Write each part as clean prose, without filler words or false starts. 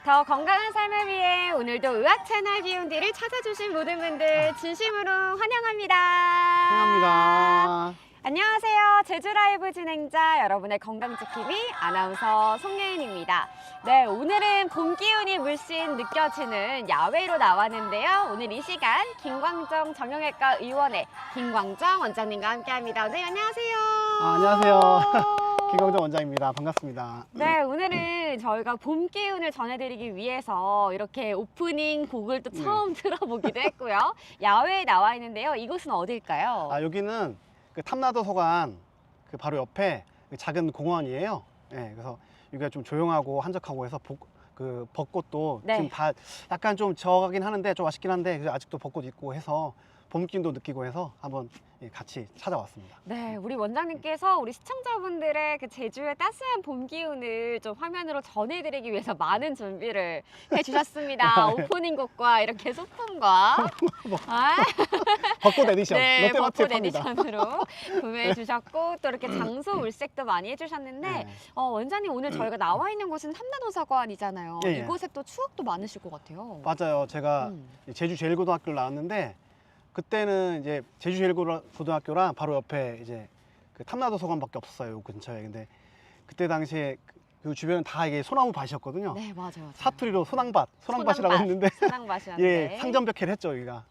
더 건강한 삶을 위해 오늘도 의학 채널 비욘디를 찾아주신 모든 분들 진심으로 환영합니다. 환영합니다. 안녕하세요. 제주 라이브 진행자 여러분의 건강 지킴이 아나운서 송예은입니다. 네, 오늘은 봄 기운이 물씬 느껴지는 야외로 나왔는데요. 오늘 이 시간 김광정 정형외과 의원의 김광정 원장님과 함께합니다. 원장님 안녕하세요. 안녕하세요. 김광정 원장입니다. 반갑습니다. 네, 오늘은 저희가 봄 기운을 전해드리기 위해서 이렇게 오프닝 곡을 또 처음 들어보기도 했고요. 야외에 나와 있는데요. 이곳은 어딜까요? 여기는 그 탐라도 서관 그 바로 옆에 그 작은 공원이에요. 네, 그래서 여기가 좀 조용하고 한적하고 해서 그 벚꽃도 네. 지금 다 약간 좀 져가긴 하는데 좀 아쉽긴 한데 아직도 벚꽃 있고 해서 봄 기운도 느끼고 해서 한번 같이 찾아왔습니다. 네, 우리 원장님께서 우리 시청자분들의 그 제주의 따스한 봄 기운을 좀 화면으로 전해드리기 위해서 많은 준비를 해주셨습니다. 오프닝 곡과 이렇게 소품과 벚꽃 에디션 네, 롯데마트에 벚꽃 팝니다. 에디션으로 구매해 주셨고 또 이렇게 장소 울색도 많이 해주셨는데 네. 원장님 오늘 저희가 나와 있는 곳은 탐라도서관이잖아요. 예, 예. 이곳에 또 추억도 많으실 것 같아요. 맞아요. 제가 제주 제일고등학교를 나왔는데 그때는 이제 제주 제일고등학교랑 바로 옆에 이제 그 탐라도 서관밖에 없었어요. 요 근처에. 근데 그때 당시에 그 주변은 다 이게 소나무 밭이었거든요. 네, 맞아요. 사투리로 소낭밭이라고 했는데 소낭밭이었는데. 예, 상점벽해를 했죠, 여기가.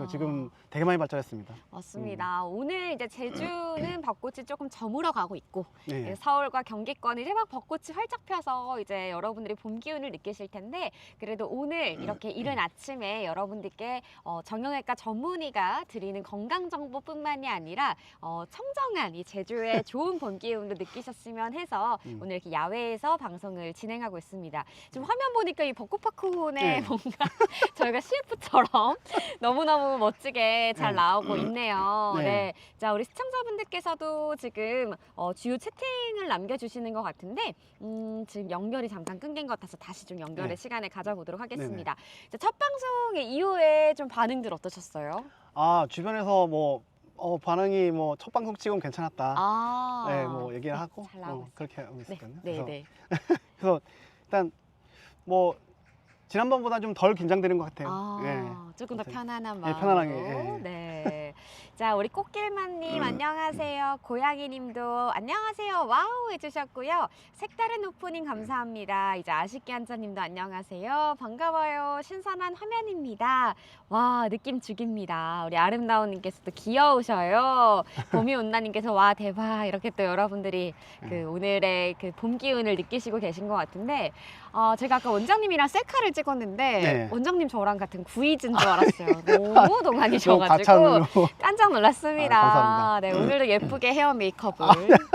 예, 지금 되게 많이 발전했습니다. 맞습니다. 오늘 이제 제주는 벚꽃이 조금 저물어 가고 있고 예. 서울과 경기권 이제 막 벚꽃이 활짝 펴서 이제 여러분들이 봄 기운을 느끼실 텐데 그래도 오늘 이렇게 이른 아침에 여러분들께 정형외과 전문의가 드리는 건강 정보뿐만이 아니라 청정한 이 제주의 좋은 봄 기운도 느끼셨으면 해서 오늘 이렇게 야외에서 방송을 진행하고 있습니다. 지금 화면 보니까 이 벚꽃파크혼에 네. 뭔가 저희가 CF처럼 너무너무 멋지게 잘 네. 나오고 있네요. 네. 네. 자, 우리 시청자분들께서도 지금 주요 채팅을 남겨주시는 것 같은데 지금 연결이 잠깐 끊긴 것 같아서 다시 좀 연결의 네. 시간을 가져보도록 하겠습니다. 자, 첫 방송 이후에 좀 반응들 어떠셨어요? 주변에서 뭐 반응이 뭐 첫 방송 찍으면 괜찮았다. 네, 뭐 얘기를 하고 잘 나오고 있어요. 그렇게 하고 있었거든요. 네, 그래서, 네. 그래서 일단 뭐 지난번보다 좀 덜 긴장되는 것 같아요. 조금 더 아무튼, 편안한 예, 마음으로. 편안하게, 예. 네. 자, 우리 꽃길만님 안녕하세요. 고양이님도 안녕하세요. 와우 해주셨고요. 색다른 오프닝 감사합니다. 이제 아쉽게 한자님도 안녕하세요. 반가워요. 신선한 화면입니다. 와, 느낌 죽입니다. 우리 아름다운님께서도 귀여우셔요. 봄이 온다님께서 와 대박 이렇게 또 여러분들이 그 오늘의 그 봄 기운을 느끼시고 계신 것 같은데 제가 아까 원장님이랑 셀카를 찍었는데 네. 원장님 저랑 같은 구이즈인 줄 알았어요. 너무 동안이셔가지고 과찬으로. 깜짝 놀랐습니다. 감사합니다. 네, 오늘도 예쁘게 헤어 메이크업을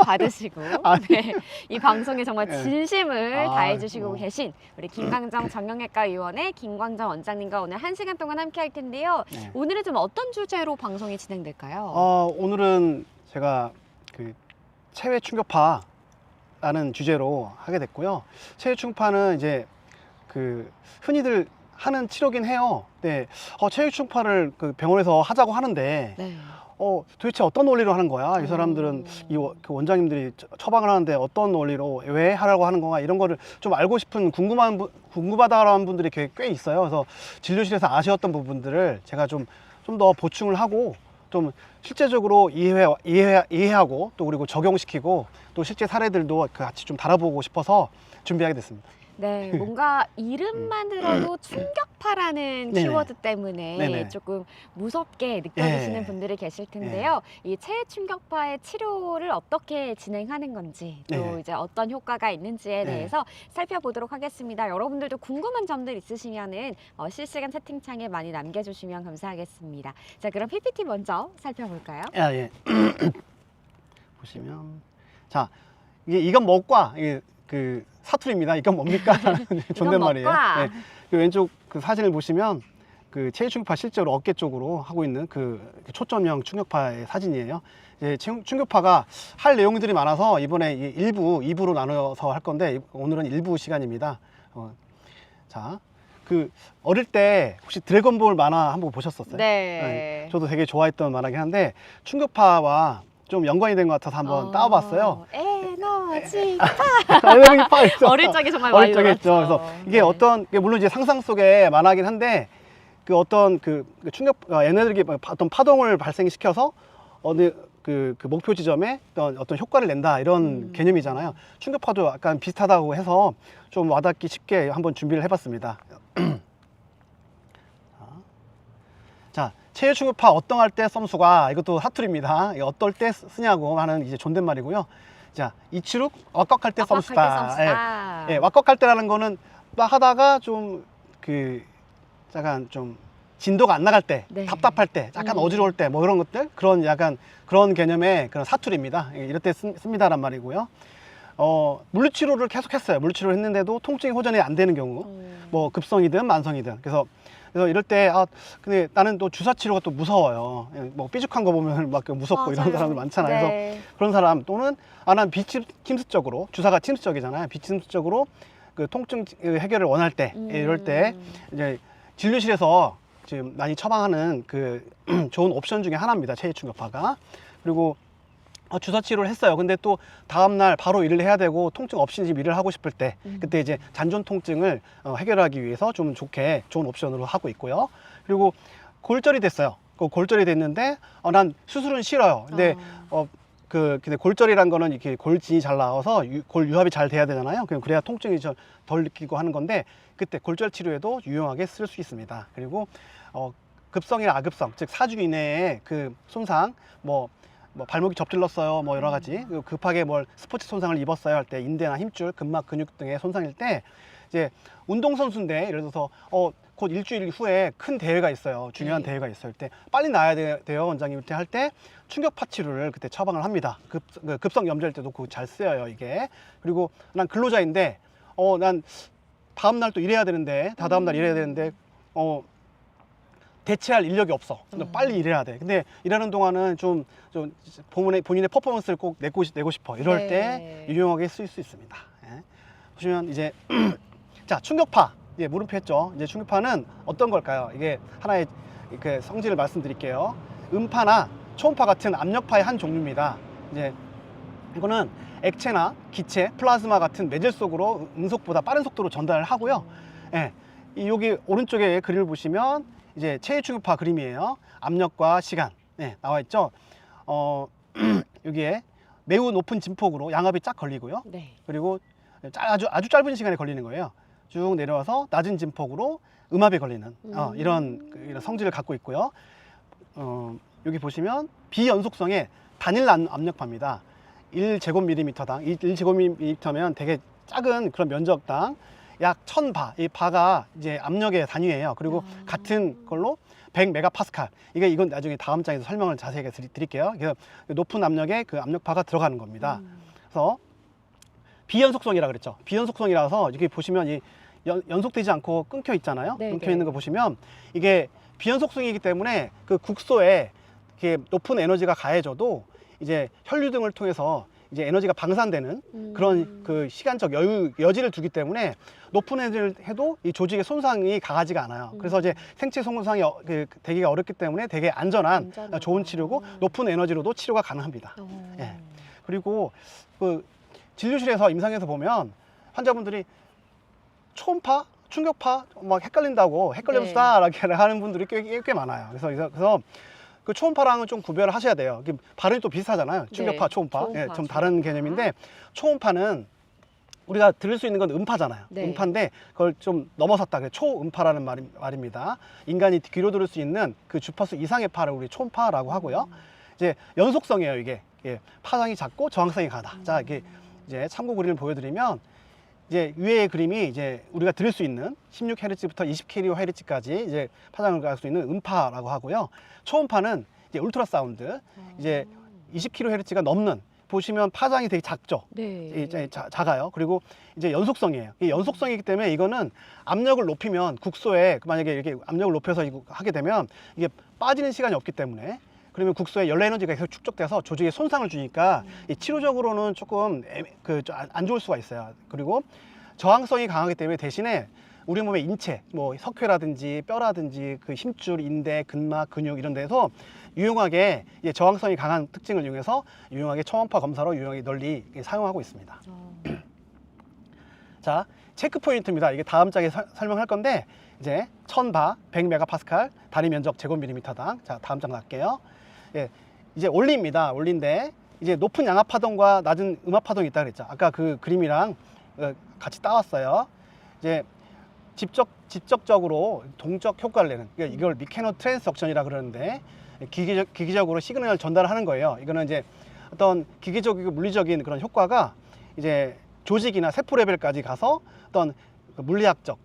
받으시고 네, 이 방송에 정말 네. 진심을 다해주시고 뭐. 계신 우리 김광정 정형외과 의원의 김광정 원장님과 오늘 1시간 동안 함께 할 텐데요. 네. 오늘은 좀 어떤 주제로 방송이 진행될까요? 오늘은 제가 그 체외 충격파라는 주제로 하게 됐고요. 체외 충격파는 이제 그 흔히들 하는 치료긴 해요. 네, 체외 충격파를 그 병원에서 하자고 하는데 네. 도대체 어떤 원리로 하는 거야? 이 사람들은 그 원장님들이 처방을 하는데 어떤 원리로 왜 하라고 하는 건가? 이런 거를 좀 알고 싶은 궁금하다라는 분들이 꽤 있어요. 그래서 진료실에서 아쉬웠던 부분들을 제가 좀 더 보충을 하고 좀 실제적으로 이해하고 또 그리고 적용시키고 또 실제 사례들도 같이 좀 다뤄보고 싶어서 준비하게 됐습니다. 네, 뭔가 이름만 들어도 충격파라는 네네. 키워드 때문에 네네. 조금 무섭게 느껴지시는 예. 분들이 계실 텐데요. 이 체외 충격파의 치료를 어떻게 진행하는 건지 또 네네. 이제 어떤 효과가 있는지에 네. 대해서 살펴보도록 하겠습니다. 여러분들도 궁금한 점들 있으시면은 실시간 채팅창에 많이 남겨주시면 감사하겠습니다. 자, 그럼 PPT 먼저 살펴볼까요? 예. 보시면 자 이건 뭐과 이게 그 사투리입니다. 이건 뭡니까? 존댓말이에요. 먹과. 네. 그 왼쪽 그 사진을 보시면 그 체외 충격파 실제로 어깨 쪽으로 하고 있는 그 초점형 충격파의 사진이에요. 이제 충격파가 할 내용들이 많아서 이번에 2부로 나눠서 할 건데 오늘은 1부 시간입니다. 자, 그 어릴 때 혹시 드래곤볼 만화 한번 보셨었어요? 네. 저도 되게 좋아했던 만화긴 한데 충격파와 좀 연관이 된 것 같아서 한번 따와봤어요. 에너 에너지 에너지 파 있죠. 어릴 적에 정말 어릴 많이 적에 있죠. 놀았죠. 그래서 이게 네. 어떤 물론 이제 상상 속의 만화긴 한데 그 어떤 그 충격 에너지 어떤 파동을 발생시켜서 어느 그 목표 지점에 어떤 효과를 낸다 이런 개념이잖아요. 충격파도 약간 비슷하다고 해서 좀 와닿기 쉽게 한번 준비를 해봤습니다. 자, 체외 충격파 어떠할 때 썸수가 이것도 사투리입니다. 이거 어떨 때 쓰냐고 하는 이제 존댓말이고요. 자, 이치룩 왁왁할 때 썸수다. 예, 왁왁할 때라는 거는 막 하다가 좀 그 약간 좀 진도가 안 나갈 때, 네. 답답할 때, 약간 어지러울 때, 뭐 그런 것들, 그런 약간 그런 개념의 그런 사투리입니다. 이럴 때 씁니다란 말이고요. 물리치료를 계속 했어요. 물리치료를 했는데도 통증이 호전이 안 되는 경우, 뭐 급성이든 만성이든. 그래서 이럴 때, 근데 나는 또 주사치료가 또 무서워요. 뭐 삐죽한 거 보면 막 무섭고 이런 맞아요. 사람들 많잖아요. 네. 그래서 그런 사람 또는, 난 비침습적으로, 주사가 침습적이잖아요. 비침습적으로 그 통증 해결을 원할 때, 이럴 때, 이제 진료실에서 지금 많이 처방하는 그 좋은 옵션 중에 하나입니다. 체외 충격파가. 그리고 주사 치료를 했어요. 근데 또 다음날 바로 일을 해야 되고 통증 없이 지금 일을 하고 싶을 때 그때 이제 잔존 통증을 해결하기 위해서 좀 좋은 옵션으로 하고 있고요. 그리고 골절이 됐어요. 골절이 됐는데 난 수술은 싫어요. 근데 근데 골절이란 거는 이렇게 골진이 잘 나와서 골 유합이 잘 돼야 되잖아요. 그래야 통증이 좀 덜 느끼고 하는 건데 그때 골절 치료에도 유용하게 쓸 수 있습니다. 그리고 급성이나 아급성, 즉 4주 이내에 그 손상, 뭐 발목이 접질렀어요, 뭐 여러 가지 급하게 스포츠 손상을 입었어요 할 때 인대나 힘줄, 근막, 근육 등의 손상일 때 이제 운동선수인데 예를 들어서 곧 일주일 후에 큰 대회가 있어요. 중요한 대회가 있을 때 빨리 나야 돼요 원장님 할 때 충격파 치료를 그때 처방을 합니다. 급성 염좌일 때도 그거 잘 쓰여요 이게. 그리고 난 근로자인데 난 다음날 또 일해야 되는데 다다음날 일해야 되는데 대체할 인력이 없어. 빨리 일해야 돼. 근데 일하는 동안은 좀 본인의 퍼포먼스를 꼭 내고 싶어. 이럴 때 유용하게 쓸 수 있습니다. 예. 보시면 이제 자, 충격파. 이제 물음표 했죠. 이제 충격파는 어떤 걸까요? 이게 하나의 그 성질을 말씀드릴게요. 음파나 초음파 같은 압력파의 한 종류입니다. 이제 이거는 액체나 기체, 플라즈마 같은 매질 속으로 음속보다 빠른 속도로 전달을 하고요. 예. 여기 오른쪽에 그림을 보시면 이제 체외 충격파 그림이에요. 압력과 시간 나와 있죠. 여기에 매우 높은 진폭으로 양압이 쫙 걸리고요. 네. 그리고 아주 짧은 시간에 걸리는 거예요. 쭉 내려와서 낮은 진폭으로 음압이 걸리는 이런 성질을 갖고 있고요. 여기 보시면 비연속성의 단일 압력파입니다. 1제곱밀리미터당 1제곱밀리미터면 되게 작은 그런 면적당 약 1000바, 이 바가 이제 압력의 단위예요. 그리고 같은 걸로 100메가파스칼. 이건 나중에 다음 장에서 설명을 자세하게 드릴게요. 그래서 높은 압력에 그 압력파가 들어가는 겁니다. 그래서 비연속성이라 그랬죠. 비연속성이라서 이렇게 보시면 이 연속되지 않고 끊겨 있잖아요. 네, 끊겨 있는 거 보시면 이게 비연속성이기 때문에 그 국소에 이렇게 높은 에너지가 가해져도 이제 혈류 등을 통해서 이제 에너지가 방산되는 그런 그 시간적 여지를 두기 때문에 높은 에너지를 해도 이 조직의 손상이 강하지가 않아요. 그래서 이제 생체 손상이 되기가 어렵기 때문에 되게 안전한 좋은 치료고 높은 에너지로도 치료가 가능합니다. 예. 그리고 그 진료실에서 임상에서 보면 환자분들이 초음파, 충격파 막 헷갈리면서 따라게 하는 분들이 꽤 많아요. 그래서 그 초음파랑은 좀 구별을 하셔야 돼요. 발음이 또 비슷하잖아요. 충격파, 초음파. 예, 좀 다른 개념인데 초음파는 우리가 들을 수 있는 건 음파잖아요. 음파인데 그걸 좀 넘어섰다. 초음파라는 말입니다. 인간이 귀로 들을 수 있는 그 주파수 이상의 파를 우리 초음파라고 하고요. 이제 연속성이에요. 이게 파장이 작고 저항성이 강하다. 자, 이게 이제 참고 그림을 보여드리면 이제 위의 그림이 이제 우리가 들을 수 있는 16Hz부터 20kHz까지 이제 파장을 갈 수 있는 음파라고 하고요. 초음파는 이제 울트라사운드 이제 20kHz가 넘는 보시면 파장이 되게 작죠. 이제 작아요. 그리고 이제 연속성이에요. 이 연속성이기 때문에 이거는 압력을 높이면 국소에 만약에 이렇게 압력을 높여서 이거 하게 되면 이게 빠지는 시간이 없기 때문에 그러면 국소에 연료 에너지가 계속 축적돼서 조직에 손상을 주니까 이 치료적으로는 조금 안 좋을 수가 있어요. 그리고 저항성이 강하기 때문에 대신에 우리 몸의 인체, 뭐 석회라든지 뼈라든지 그 힘줄, 인대, 근막, 근육 이런 데서 유용하게 저항성이 강한 특징을 이용해서 유용하게 초음파 검사로 유용하게 널리 사용하고 있습니다. 자, 체크 포인트입니다. 이게 다음 장에 설명할 건데 이제 1000바 100메가파스칼 단위 면적 제곱밀리미터당. 자, 다음 장 갈게요. 예, 이제 원리입니다. 원리인데 이제 높은 양압 파동과 낮은 음압 파동이 있다 그랬죠. 아까 그 그림이랑 같이 따왔어요. 이제 직접적으로 동적 효과를 내는, 그러니까 이걸 미케노 트랜스덕션이라 그러는데 기기적으로 시그널을 전달하는 거예요. 이거는 이제 어떤 기계적이고 물리적인 그런 효과가 이제 조직이나 세포 레벨까지 가서 어떤 물리적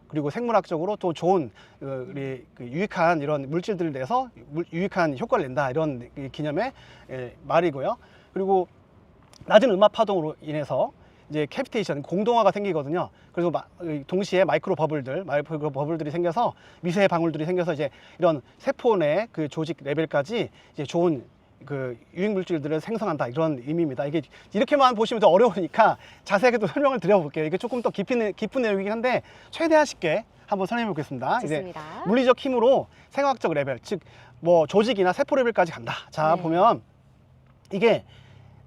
그리고 생물학적으로 또 좋은 우리 유익한 이런 물질들을 내서 유익한 효과를 낸다, 이런 개념의 말이고요. 그리고 낮은 음압 파동으로 인해서 이제 캐비테이션, 공동화가 생기거든요. 그래서 동시에 마이크로 버블들이 생겨서 미세 방울들이 생겨서 이제 이런 세포 내 그 조직 레벨까지 이제 좋은 그 유익 물질들을 생성한다, 이런 의미입니다. 이게 이렇게만 보시면 더 어려우니까 자세하게 또 설명을 드려볼게요. 이게 조금 더 깊은 내용이긴 한데 최대한 쉽게 한번 설명해 보겠습니다. 좋습니다. 이제 물리적 힘으로 생화학적 레벨, 즉 뭐 조직이나 세포 레벨까지 간다. 자, 네. 보면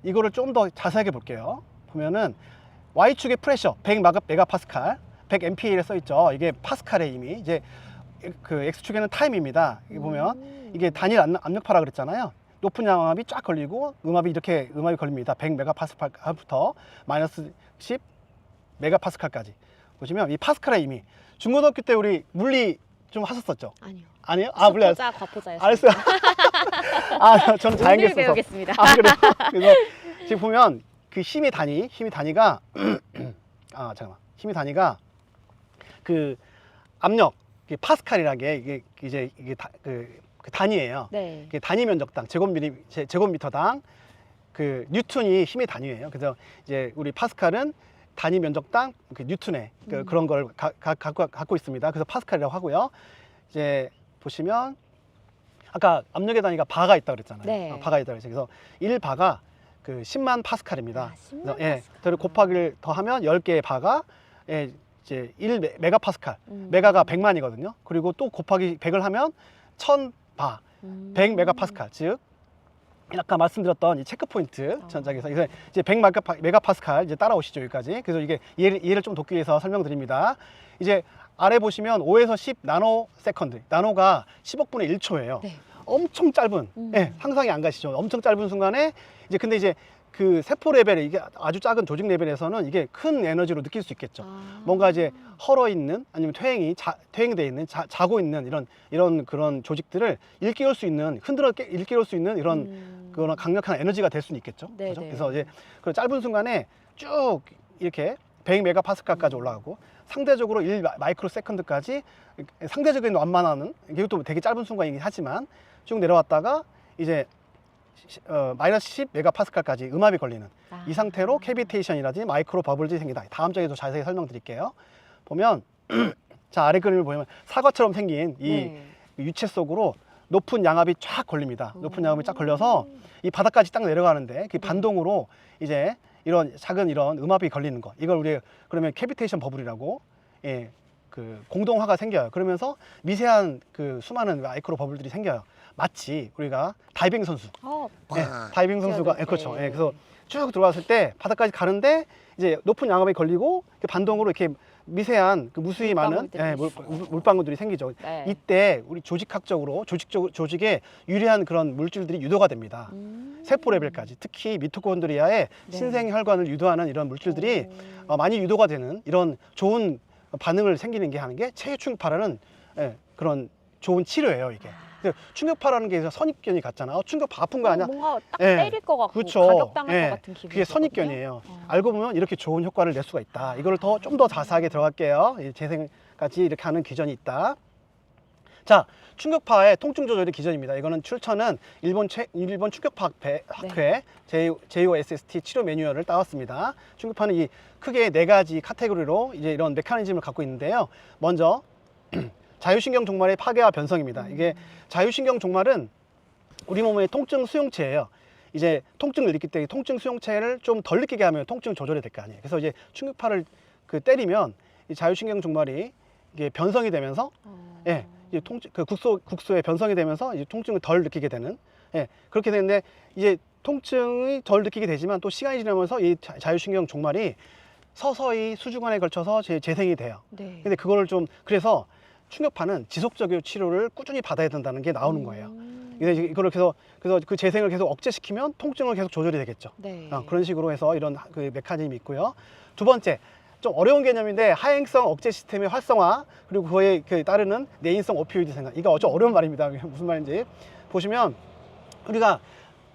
이거를 좀 더 자세하게 볼게요. 보면은 Y축의 프레셔 100메가파스칼, 100mPa에 써 있죠. 이게 파스칼에 이미 이제 그 X축에는 타임입니다. 이게 보면 이게 단일 압력파라 그랬잖아요. 높은 양압이 쫙 걸리고 음압이 걸립니다. 100메가파스칼부터 마이너스 10 메가파스칼까지. 보시면 이 파스칼의 의미. 중고등학교 때 우리 물리 좀 하셨었죠? 아니요. 아니에요? 아, 물리 수포자, 과포자였어요. 알았어요. 아, 저는 오늘 자연계였어서. 배우겠습니다. 아, 그래요? 그래서 지금 보면 그 힘의 단위가 아, 잠깐만. 힘의 단위가 그 압력, 파스칼이라는 게 이게 그 단위예요. 네. 이게 단위 면적당 제곱미터당 그 뉴턴이 힘의 단위예요. 그래서 이제 우리 파스칼은 단위 면적당 그 뉴턴의 그런 걸 갖고 있습니다. 그래서 파스칼이라고 하고요. 이제 보시면 아까 압력의 단위가 바가 있다고 그랬잖아요. 네. 바가 있다고 그랬어요. 그래서 1바가 그 10만 파스칼입니다. 아, 10만 그래서 예, 파스칼. 그걸 곱하기를 더하면 10개의 바가 이제 1메가파스칼. 메가가 100만이거든요. 그리고 또 곱하기 100을 하면 1000바, 100메가파스칼. 즉 아까 말씀드렸던 이 체크 포인트 전장에서 이제 100메가파스칼 이제 따라오시죠, 여기까지. 그래서 이게 이해를 좀 돕기 위해서 설명드립니다. 이제 아래 보시면 5에서 10 나노 세컨드. 나노가 10억분의 1초예요. 네. 엄청 짧은, 예, 상상이 안 가시죠? 엄청 짧은 순간에 근데 이제 그 세포 레벨에 이게 아주 작은 조직 레벨에서는 이게 큰 에너지로 느낄 수 있겠죠. 뭔가 이제 헐어 있는, 아니면 퇴행돼 있는, 자고 있는 이런 그런 조직들을 일깨울 수 있는, 일깨울 수 있는 이런 그런 강력한 에너지가 될 수는 있겠죠. 네, 그죠? 네. 그래서 이제 그 짧은 순간에 쭉 이렇게 100메가파스칼까지 올라가고 상대적으로 1 마이크로 세컨드까지 상대적인 완만하는, 이것도 되게 짧은 순간이긴 하지만 쭉 내려왔다가 이제 마이너스 10 메가파스칼까지 음압이 걸리는 이 상태로 캐비테이션이라든지 마이크로 버블들이 생긴다. 다음 장에도 자세히 설명드릴게요. 보면 자, 아래 그림을 보면 사과처럼 생긴 이 네. 유체 속으로 높은 양압이 쫙 걸립니다. 높은 양압이 쫙 걸려서 이 바닥까지 딱 내려가는데 그 반동으로 이제 이런 작은 이런 음압이 걸리는 거, 이걸 우리 그러면 캐비테이션 버블이라고, 예, 그 공동화가 생겨요. 그러면서 미세한 그 수많은 마이크로 버블들이 생겨요. 마치 우리가 다이빙 선수, 예, 다이빙 선수가, 예, 그렇죠. 예, 그래서 쭉 들어왔을 때 바닥까지 가는데 이제 높은 양압이 걸리고 그 반동으로 이렇게 미세한 그 무수히 많은, 예, 물방울들이 생기죠. 네. 이때 우리 조직에 유리한 그런 물질들이 유도가 됩니다. 세포 레벨까지, 특히 미토콘드리아의 네. 신생 혈관을 유도하는 이런 물질들이 많이 유도가 되는 이런 좋은 반응을 생기는 게 하는 게 체외충파라는, 예, 그런 좋은 치료예요, 이게. 근데 충격파라는 게 선입견이 같잖아. 충격파 아픈 거 아니야? 뭔가 딱 예, 때릴 것 같고 그렇죠. 가격당할 예, 것 같은 기분. 그게 선입견이에요. 알고 보면 이렇게 좋은 효과를 낼 수가 있다. 이걸 좀 더 자세하게 들어갈게요. 재생까지 이렇게 하는 기전이 있다. 자, 충격파의 통증 조절의 기전입니다. 이거는 출처는 일본 충격파학회 JOSST 치료 매뉴얼을 따왔습니다. 충격파는 이 크게 4가지 카테고리로 이제 이런 메커니즘을 갖고 있는데요. 먼저 자율신경 종말의 파괴와 변성입니다. 이게 자율신경 종말은 우리 몸의 통증 수용체예요. 이제 통증을 느낄 때 통증 수용체를 좀 덜 느끼게 하면 통증 조절이 될 거 아니에요. 그래서 이제 충격파를 때리면 이 자율신경 종말이 이게 변성이 되면서 예, 이제 그 국소의 변성이 되면서 이제 통증을 덜 느끼게 되는 예, 그렇게 되는데 이제 통증이 덜 느끼게 되지만 또 시간이 지나면서 이 자율신경 종말이 서서히 수주간에 걸쳐서 재생이 돼요. 네. 근데 그거를 좀 그래서 충격파는 지속적인 치료를 꾸준히 받아야 된다는 게 나오는 거예요. 그래서 이거를 그래서 그 재생을 계속 억제시키면 통증을 계속 조절이 되겠죠. 네. 그런 식으로 해서 이런 그 메커니즘이 있고요. 두 번째, 좀 어려운 개념인데 하행성 억제 시스템의 활성화 그리고 그에 따르는 내인성 오피오이드 생산. 이거 좀 어려운 말입니다. 무슨 말인지 보시면 우리가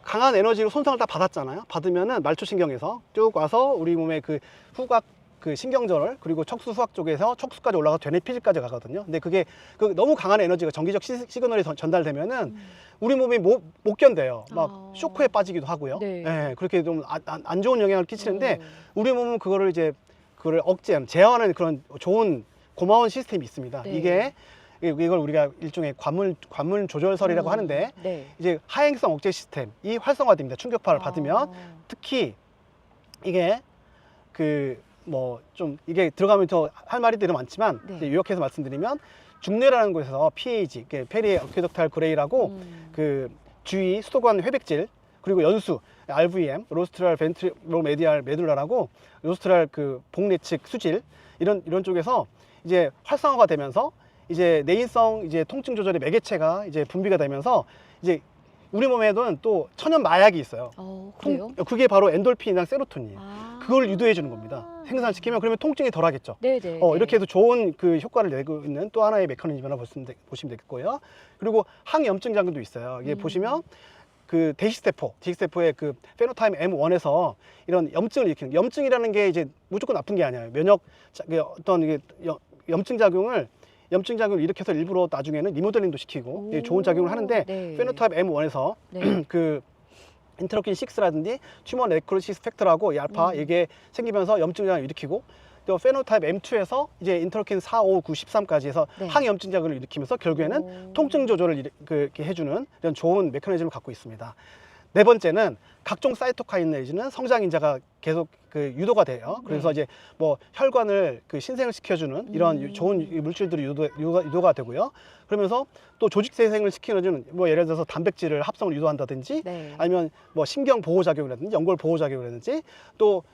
강한 에너지로 손상을 다 받았잖아요. 받으면은 말초신경에서 쭉 와서 우리 몸의 그 후각 그 신경절 그리고 척수 후각 쪽에서 척수까지 올라가 되뇌 피질까지 가거든요. 근데 그게 그 너무 강한 에너지가 전기적 시그널이 전달되면은 우리 몸이 못 견뎌요. 막 쇼크에 빠지기도 하고요. 네. 예, 그렇게 좀 안 좋은 영향을 끼치는데 우리 몸은 그거를 이제 그걸 억제하는 제어하는 그런 좋은 고마운 시스템이 있습니다. 네. 이걸 우리가 일종의 관문 조절설이라고 하는데 네. 이제 하행성 억제 시스템이 활성화됩니다. 충격파를 받으면 특히 이게 그 뭐 좀 이게 들어가면 더 할 말이 되게 많지만 네. 이제 요약해서 말씀드리면 중뇌라는 곳에서 PAG, 페리 어퀴덕탈 그레이라고 그 주위 수도관 회백질 그리고 연수 RVM, 로스트랄 벤트로 메디알 메둘라라고 로스트랄 그 복내측 수질 이런 쪽에서 이제 활성화가 되면서 이제 내인성 이제 통증 조절의 매개체가 이제 분비가 되면서 이제 우리 몸에는 또 천연 마약이 있어요. 그래요? 그게 바로 엔돌핀이랑 세로토닌이에요. 아. 그걸 유도해 주는 겁니다. 생산시키면 그러면 통증이 덜하겠죠. 네네. 이렇게 해서 좋은 그 효과를 내고 있는 또 하나의 메커니즘이라고 보시면 되겠고요. 그리고 항염증 작용도 있어요. 이게 보시면 그 대시세포의 그 페노타임 M1에서 이런 염증을 일으키는 염증이라는 게 이제 무조건 나쁜 게 아니에요. 어떤 이게 염증 작용을 일으켜서 일부러 나중에는 리모델링도 시키고 좋은 작용을 하는데 네. 페노타입 M1에서 네. 그 인터로킨 6라든지 튜머 네크로시스 팩터라고 이 알파 이게 생기면서 염증 작용을 일으키고 또 페노타입 M2에서 이제 인터로킨 4, 5, 9, 13까지 해서 네. 항염증 작용을 일으키면서 결국에는 통증 조절을 이렇게 해주는 이런 좋은 메커니즘을 갖고 있습니다. 네 번째는 각종 사이토카인 내지는 성장인자가 계속 그 유도가 돼요. 그래서 이제 뭐 혈관을 그 신생을 시켜주는 이런 좋은 물질들이 유도가 되고요. 그러면서 또 조직 재생을 시키는 뭐 예를 들어서 단백질을 합성을 유도한다든지 네. 아니면 뭐 신경 보호 작용이라든지 연골 보호 작용이라든지 또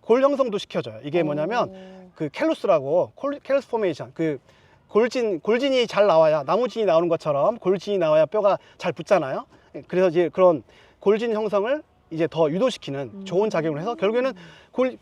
골 형성도 시켜줘요. 이게 뭐냐면 그 캘루스라고 캘루스 포메이션 그 골진이 잘 나와야 나무진이 나오는 것처럼 골진이 나와야 뼈가 잘 붙잖아요. 그래서 이제 그런 골진 형성을 이제 더 유도시키는 좋은 작용을 해서 결국에는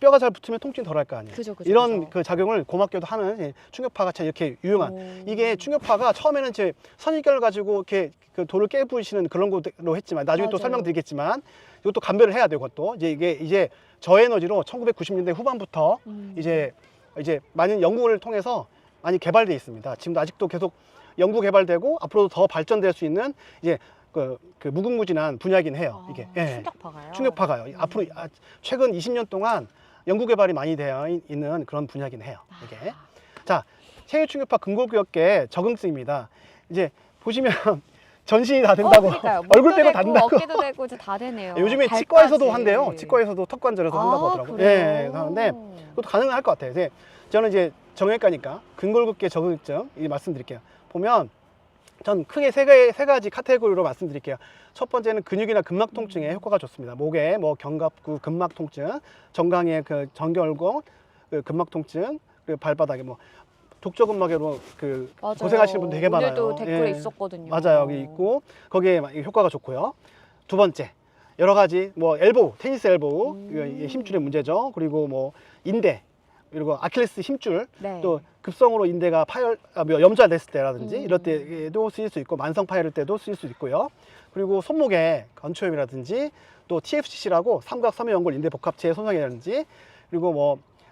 뼈가 잘 붙으면 통증이 덜할 거 아니에요. 그죠. 이런 그 작용을 고맙게도 하는 충격파가 참 이렇게 유용한 이게 충격파가 처음에는 이제 선입견을 가지고 이렇게 그 돌을 깨부시는 그런 거로 했지만 나중에 또 맞아요. 설명드리겠지만 이것도 감별을 해야 되고 또 이게 저에너지로 1990년대 후반부터 이제 많은 연구를 통해서 많이 개발되어 있습니다. 지금도 아직도 계속 연구 개발되고 앞으로도 더 발전될 수 있는 이제 그 무궁무진한 분야긴 해요. 이게 충격파가요. 충격파가요. 앞으로 최근 20년 동안 연구 개발이 많이 되어 있는 그런 분야긴 해요. 이게 자 체외 충격파 근골격계 적응증입니다. 이제 보시면 전신이 다 된다고 얼굴 빼고 다 된다고 어깨도 되고 이제 다 되네요. 요즘에 발까지. 치과에서도 한대요. 치과에서도 턱관절에서 한다고 하더라고요. 그래요? 하는데 그것도 가능할 것 같아요. 저는 이제 정형외과니까 근골격계 적응증 말씀드릴게요. 보면 전 크게 세 가지 카테고리로 말씀드릴게요. 첫 번째는 근육이나 근막 통증에 효과가 좋습니다. 목에 뭐 견갑구 근막 통증, 정강이의 그 정결골 그 근막 통증, 그리고 발바닥에 뭐 족저근막으로 그 맞아요. 고생하시는 분 되게 많아요. 오늘도 댓글에 있었거든요. 맞아요. 여기 있고 거기에 효과가 좋고요. 두 번째 여러 가지 뭐 엘보우, 테니스 엘보우 힘줄의 문제죠. 그리고 뭐 인대 그리고 아킬레스 힘줄 네. 또 급성으로 인대가 염좌됐을 때라든지 이럴 때도 쓰일 수 있고 만성 파열일 때도 쓰일 수 있고요. 그리고 손목에 건초염이라든지 또 TFCC라고 삼각 삼요연골 인대 복합체의 손상이라든지 그리고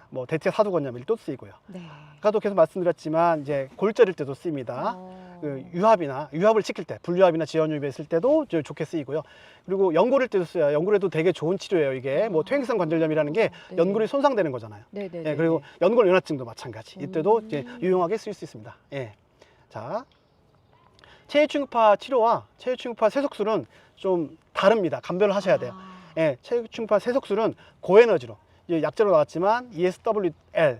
뭐 대퇴 사두건염일도 쓰이고요. 네. 아까도 계속 말씀드렸지만 이제 골절일 때도 쓰입니다. 그 유합을 시킬 때 불유합이나 지연유합이 있을 때도 좋게 쓰이고요. 그리고 연골일 때도 쓰여요. 연골에도 되게 좋은 치료예요. 이게 뭐 퇴행성 관절염이라는 게 네. 연골이 손상되는 거잖아요. 네네. 예, 그리고 연골 연화증도 마찬가지. 이때도 이제 유용하게 쓸 수 있습니다. 예. 자, 체외 충격파 치료와 체외 충격파 세속술은 좀 다릅니다. 감별을 하셔야 돼요. 예, 체외 충격파 세속술은 고에너지로 이제 약자로 나왔지만 ESWL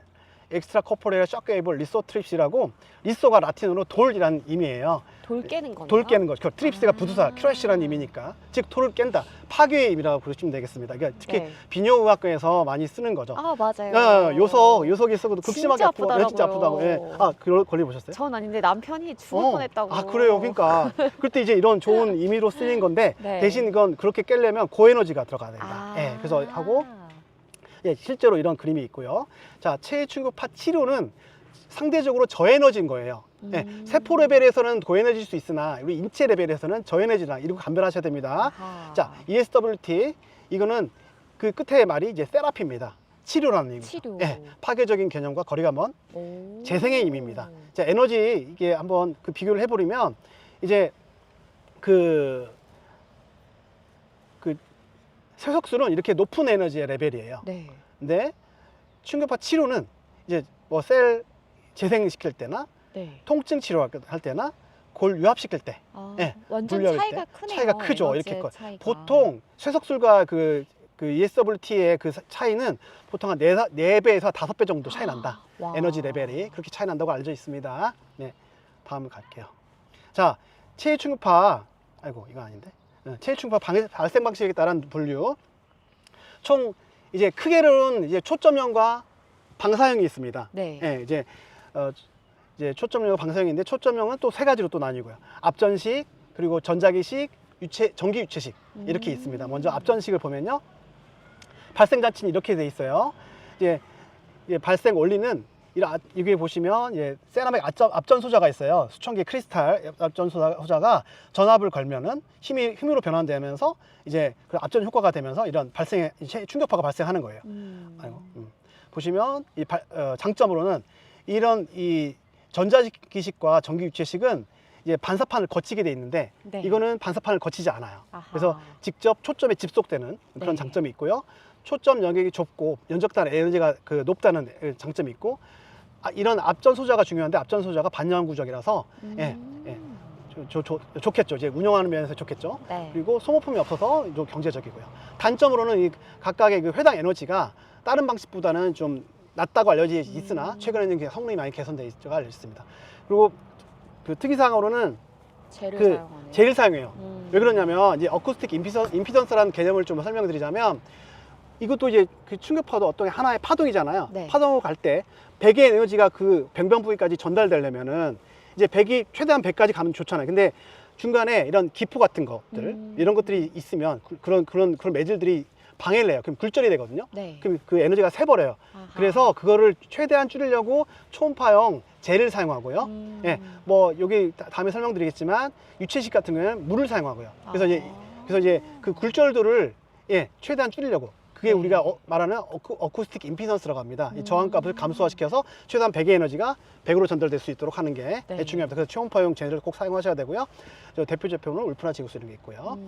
엑스트라 코포레얼 쇼크웨이블 리소 트립스라고, 리소가 라틴어로 돌이라는 의미예요. 돌 깨는 거네요. 돌 깨는 것. 트립스가 아. 부두사, 크러쉬라는 의미니까, 즉 돌을 깬다, 파괴의 의미라고 부르시면 되겠습니다. 그러니까 특히 네. 비뇨의학과에서 많이 쓰는 거죠. 아, 맞아요. 요석이 쓰고 급심하게 진짜 아프고, 네, 진짜 아프더라고요. 아프다고. 예. 아, 그걸 걸리 보셨어요? 전 아닌데 남편이 죽을 뻔했다고. 아, 그래요. 그러니까 그때 이제 이런 좋은 의미로 쓰인 건데 네. 대신 이건 그렇게 깨려면 고에너지가 들어가야 된다. 아. 예. 그래서 하고, 예, 실제로 이런 그림이 있고요. 자, 체해 충격파 치료는 상대적으로 저에너지인 거예요. 예, 세포 레벨에서는 고에너지일 수 있으나 우리 인체 레벨에서는 저에너지다, 이렇게 감별하셔야 됩니다. 아하. 자, ESWT, 이거는 그 끝에 말이 이제 세라피입니다. 치료라는 의미죠. 치료. 예, 파괴적인 개념과 거리가 먼 오. 재생의 의미입니다. 자, 에너지, 이게 한번 그 비교를 해버리면 이제 그 쇠석술은 이렇게 높은 에너지의 레벨이에요. 네. 근데 충격파 치료는 이제 뭐 셀 재생시킬 때나 네. 통증 치료할 때나 골 유합시킬 때, 아, 예, 완전 분류할 차이가 때 크네요. 차이가 크죠. 에너지의 이렇게 커. 차이가. 보통 쇠석술과 그 ESWT의 그 차이는 보통 한 4배에서 5배 정도 차이 난다. 와. 에너지 레벨이 그렇게 차이 난다고 알려져 있습니다. 네, 다음을 갈게요. 자, 체해 충격파, 아이고 이거 아닌데. 체해 충격파 발생 방식에 따른 분류. 총 이제 크게는 이제 초점형과 방사형이 있습니다. 네. 예, 이제 초점형 방사형인데, 초점형은 또 3가지로 또 나뉘고요. 앞전식, 그리고 전자기식, 전기 유체식, 이렇게 있습니다. 먼저 앞전식을 보면요, 발생 장치는 이렇게 돼 있어요. 이제 발생 원리는 여기 보시면 세라믹 앞전 소자가 있어요. 수천 개의 크리스탈 앞전 소자가 전압을 걸면은 힘으로 변환되면서 이제 그 앞전 효과가 되면서 이런 발생의 충격파가 발생하는 거예요. 아이고, 보시면 장점으로는 이런 이 전자기식과 전기 유체식은 이제 반사판을 거치게 돼 있는데, 네. 이거는 반사판을 거치지 않아요. 아하. 그래서 직접 초점에 집속되는 그런 네. 장점이 있고요. 초점 영역이 좁고 면적단 에너지가 높다는 장점이 있고, 이런 앞전 소자가 중요한데, 앞전 소자가 반영 구적이라서 좋겠죠. 이제 운영하는 면에서 좋겠죠. 네. 그리고 소모품이 없어서 좀 경제적이고요. 단점으로는 이 각각의 그 회당 에너지가 다른 방식보다는 좀 낮다고 알려져 있으나 최근에는 성능이 많이 개선되어 있다고 알려져 있습니다. 그리고 그 특이사항으로는 젤을 그 사용하네요. 젤을 사용해요. 왜 그러냐면, 이제 어쿠스틱 임피던스라는 개념을 좀 설명드리자면, 이것도 이제 그 충격파도 어떤 하나의 파동이잖아요. 네. 파동을 갈 때 백의 에너지가 그 변변 부위까지 전달되려면은 이제 백이 최대한 100까지 가면 좋잖아요. 근데 중간에 이런 기포 같은 것들, 이런 것들이 있으면 그런 매질들이 방해를 해요. 그럼 굴절이 되거든요. 네. 그럼 그 에너지가 새버려요. 아하. 그래서 그거를 최대한 줄이려고 초음파형 젤을 사용하고요. 예, 뭐 여기 다음에 설명드리겠지만 유체식 같은 경우는 물을 사용하고요. 그래서 이제 그 굴절도를 최대한 줄이려고, 그게 네. 우리가 말하는 어쿠스틱 임피던스라고 합니다. 이 저항값을 감소화시켜서 최대한 백의 에너지가 100으로 전달될 수 있도록 하는 게 네. 중요합니다. 그래서 초음파용 젤을 꼭 사용하셔야 되고요. 저 대표 제품은 울프나 지구스 이런 게 있고요.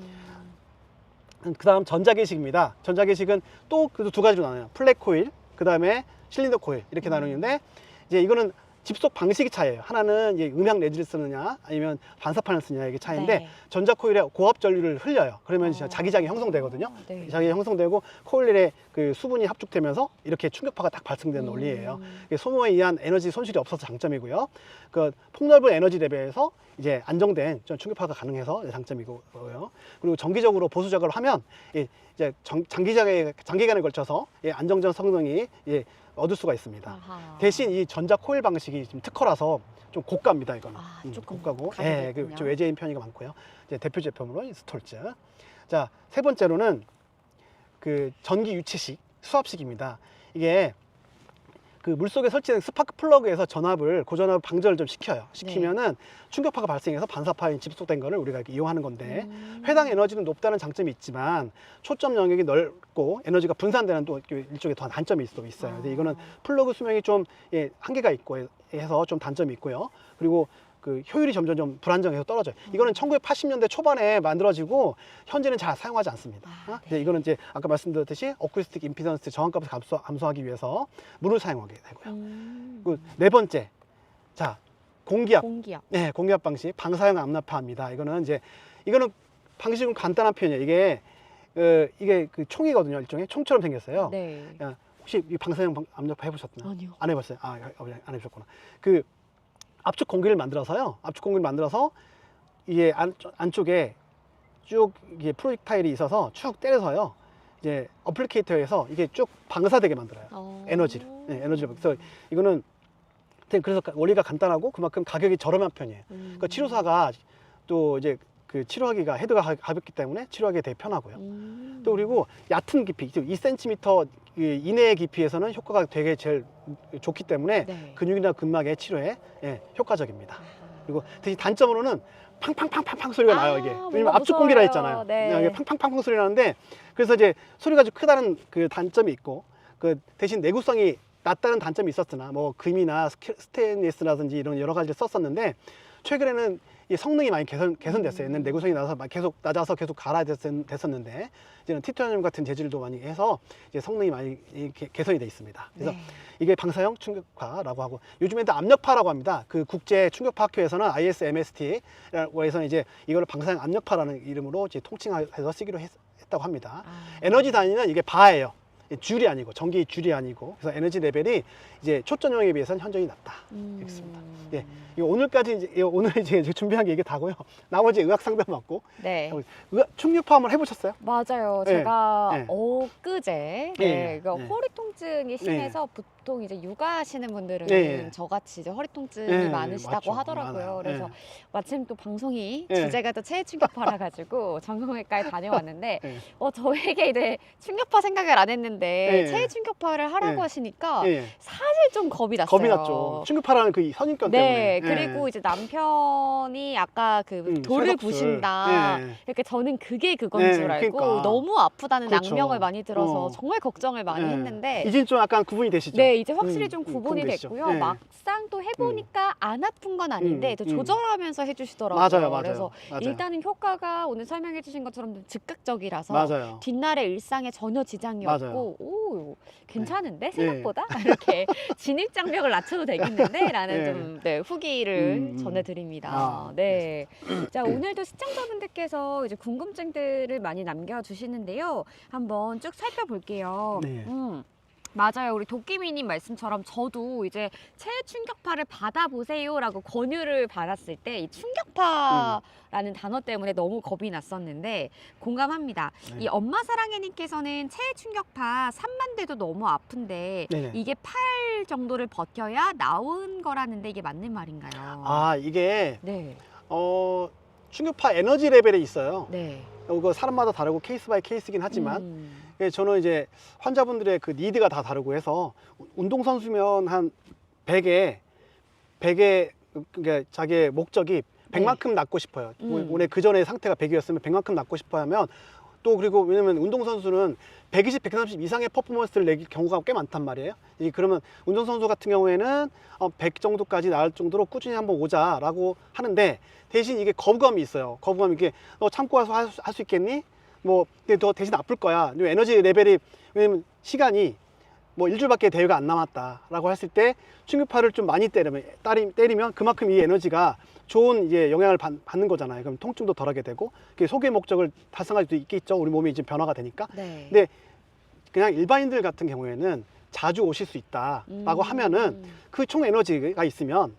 그 다음 전자계식입니다. 전자계식은 또 그 2가지로 나눠요. 플랫 코일, 그 다음에 실린더 코일, 이렇게 나누는데, 이제 이거는 집속 방식이 차이예요. 하나는 이제 음향 레즈를 쓰느냐 아니면 반사판을 쓰느냐, 이게 차이인데, 네. 전자 코일에 고압 전류를 흘려요. 그러면 이제 자기장이 형성되거든요. 네. 자기장이 형성되고 코일에 그 수분이 합축되면서 이렇게 충격파가 딱 발생되는 논리예요. 이게 소모에 의한 에너지 손실이 없어서 장점이고요. 그 폭넓은 에너지 레벨에서 이제 안정된 충격파가 가능해서 장점이고요. 그리고 정기적으로 보수 작업을 하면 이제 장기간에 걸쳐서 안정적 성능이 얻을 수가 있습니다. 아하. 대신 이 전자 코일 방식이 좀 특허라서 좀 고가입니다. 이거는 조금 고가고, 가격이 그 있군요. 좀 외제인 편의가 많고요. 이제 대표 제품으로 스톨츠. 자, 3번째로는 그 전기 유체식 수압식입니다. 이게 그 물속에 설치된 스파크 플러그에서 고전압 방전을 좀 시키면은 충격파가 발생해서 반사파에 집속된 거를 우리가 이렇게 이용하는 건데, 해당 에너지는 높다는 장점이 있지만 초점 영역이 넓고 에너지가 분산되는 또 일종의 더 단점이 있어요. 근데 이거는 플러그 수명이 좀 한계가 있고 해서 좀 단점이 있고요. 그리고 그 효율이 점점 좀 불안정해서 떨어져요. 이거는 1980년대 초반에 만들어지고 현재는 잘 사용하지 않습니다. 근데 이거는 이제 아까 말씀드렸듯이 어쿠스틱 임피던스 저항값을 감소하기 위해서 물을 사용하게 되고요. 그 4번째, 자, 공기압. 네, 공기압 방식, 방사형 암납파입니다. 이거는 방식은 간단한 표현이에요. 이게 그 총이거든요. 일종의 총처럼 생겼어요. 네. 혹시 이 방사형 압력파 해보셨나요? 아니요. 안 해봤어요. 안 해보셨구나. 그 압축 공기를 만들어서요. 압축 공기를 만들어서 이게 안쪽에 쭉 이게 프로젝타일이 있어서 쭉 때려서요. 이제 어플리케이터에서 이게 쭉 방사되게 만들어요. 에너지를. 네, 에너지를. 그래서 이거는 그래서 원리가 간단하고 그만큼 가격이 저렴한 편이에요. 그러니까 치료사가 또 이제 그 치료하기가 헤드가 가볍기 때문에 치료하기 되게 편하고요. 또 그리고 얕은 깊이, 2cm 이내의 깊이에서는 효과가 되게 제일 좋기 때문에 네. 근육이나 근막의 치료에 효과적입니다. 그리고 대신 단점으로는 팡팡팡팡팡 소리가 나요, 이게. 왜냐면 압축 공기라 했잖아요. 네. 이게 팡팡팡팡 소리 나는데, 그래서 이제 소리가 좀 크다는 그 단점이 있고, 그 대신 내구성이 낮다는 단점이 있었으나, 뭐 금이나 스테인리스라든지 이런 여러 가지를 썼었는데, 최근에는 이 성능이 많이 개선됐어요. 옛날 내구성이 낮아서 계속 갈아야 됐었는데, 이제는 티타늄 같은 재질도 많이 해서 이제 성능이 많이 개선이 돼 있습니다. 그래서 네. 이게 방사형 충격파라고 하고, 요즘에도 압력파라고 합니다. 그 국제 충격파 학회에서는 ISMST라고 해서 이제 이거를 방사형 압력파라는 이름으로 이제 통칭해서 쓰기로 했다고 합니다. 에너지 단위는 이게 바예요. 줄이 아니고, 전기 줄이 아니고, 그래서 에너지 레벨이 이제 초전용에 비해서는 현저히 낮다. 이렇습니다. 예, 이거 오늘까지 오늘 이제 준비한 게 이게 다고요. 나머지 의학 상담 받고. 네. 충격파 한번 해보셨어요? 맞아요. 네. 제가 네. 엊그제 네. 그 네. 허리 통증이 심해서 보통 이제 육아하시는 분들은 네. 저같이 이제 허리 통증이 네, 많으시다고 맞죠. 하더라고요. 많아요. 그래서 네. 마침 또 방송이 네. 주제가 또 체해 충격파라 가지고 정형외과에 다녀왔는데 네. 저에게 이제 충격파 생각을 안 했는데 네. 체해 충격파를 하라고 네. 하시니까 예. 사실 좀 겁이 났어요. 겁이 났죠. 충격파라는 그 선입견 네, 때문에. 그리고 이제 남편이 아까 그 돌을 혈압술. 부신다. 예. 이렇게 저는 그게 그건 네, 줄 알고 그러니까. 너무 아프다는 그렇죠. 악명을 많이 들어서 어. 정말 걱정을 많이 예. 했는데 이제 좀 약간 구분이 되시죠? 네, 이제 확실히 좀 구분이 구분이 되시죠? 됐고요. 예. 막상 또 해보니까 안 아픈 건 아닌데 또 조절하면서 해주시더라고요. 맞아요, 맞아요. 그래서 맞아요. 일단은 효과가 오늘 설명해주신 것처럼 좀 즉각적이라서 맞아요. 뒷날의 일상에 전혀 지장이 맞아요. 없고 오 괜찮은데 네. 생각보다 이렇게 진입장벽을 낮춰도 되겠는데 라는 네. 좀 후기를 음. 전해드립니다. 아, 네. 자, 오늘도 시청자분들께서 이제 궁금증들을 많이 남겨주시는데요. 한번 쭉 살펴볼게요. 네. 맞아요. 우리 도끼미님 말씀처럼 저도 이제 체해 충격파를 받아보세요라고 권유를 받았을 때 이 충격파라는 단어 때문에 너무 겁이 났었는데 공감합니다. 네. 이 엄마 사랑해님께서는 체해 충격파 3만 대도 너무 아픈데 네네. 이게 8 정도를 버텨야 나온 거라는데 이게 맞는 말인가요? 아, 이게 네. 충격파 에너지 레벨이 있어요. 네. 이거 사람마다 다르고 케이스 바이 케이스긴 하지만 저는 이제 환자분들의 그 니드가 다 다르고 해서 운동선수면 한 100에 그러니까 자기의 목적이 100만큼 낫고 싶어요. 오늘 그 전에 상태가 100이었으면 100만큼 낫고 싶어 하면 또 그리고 왜냐면 운동선수는 120, 130 이상의 퍼포먼스를 내기 경우가 꽤 많단 말이에요. 그러면 운동선수 같은 경우에는 100 정도까지 나을 정도로 꾸준히 한번 오자라고 하는데 대신 이게 거부감이 있어요. 거부감이 이게 너 참고 와서 할 수 있겠니? 뭐 근데 너 대신 아플 거야. 에너지 레벨이 왜냐면 시간이 뭐 일주일밖에 대회가 안 남았다라고 했을 때 충격파를 좀 많이 때리면 그만큼 이 에너지가 좋은 이제 영향을 받는 거잖아요. 그럼 통증도 덜하게 되고 소기의 목적을 달성할 수도 있겠죠. 우리 몸이 이제 변화가 되니까. 네. 근데 그냥 일반인들 같은 경우에는 자주 오실 수 있다라고 하면은 그 총 에너지가 있으면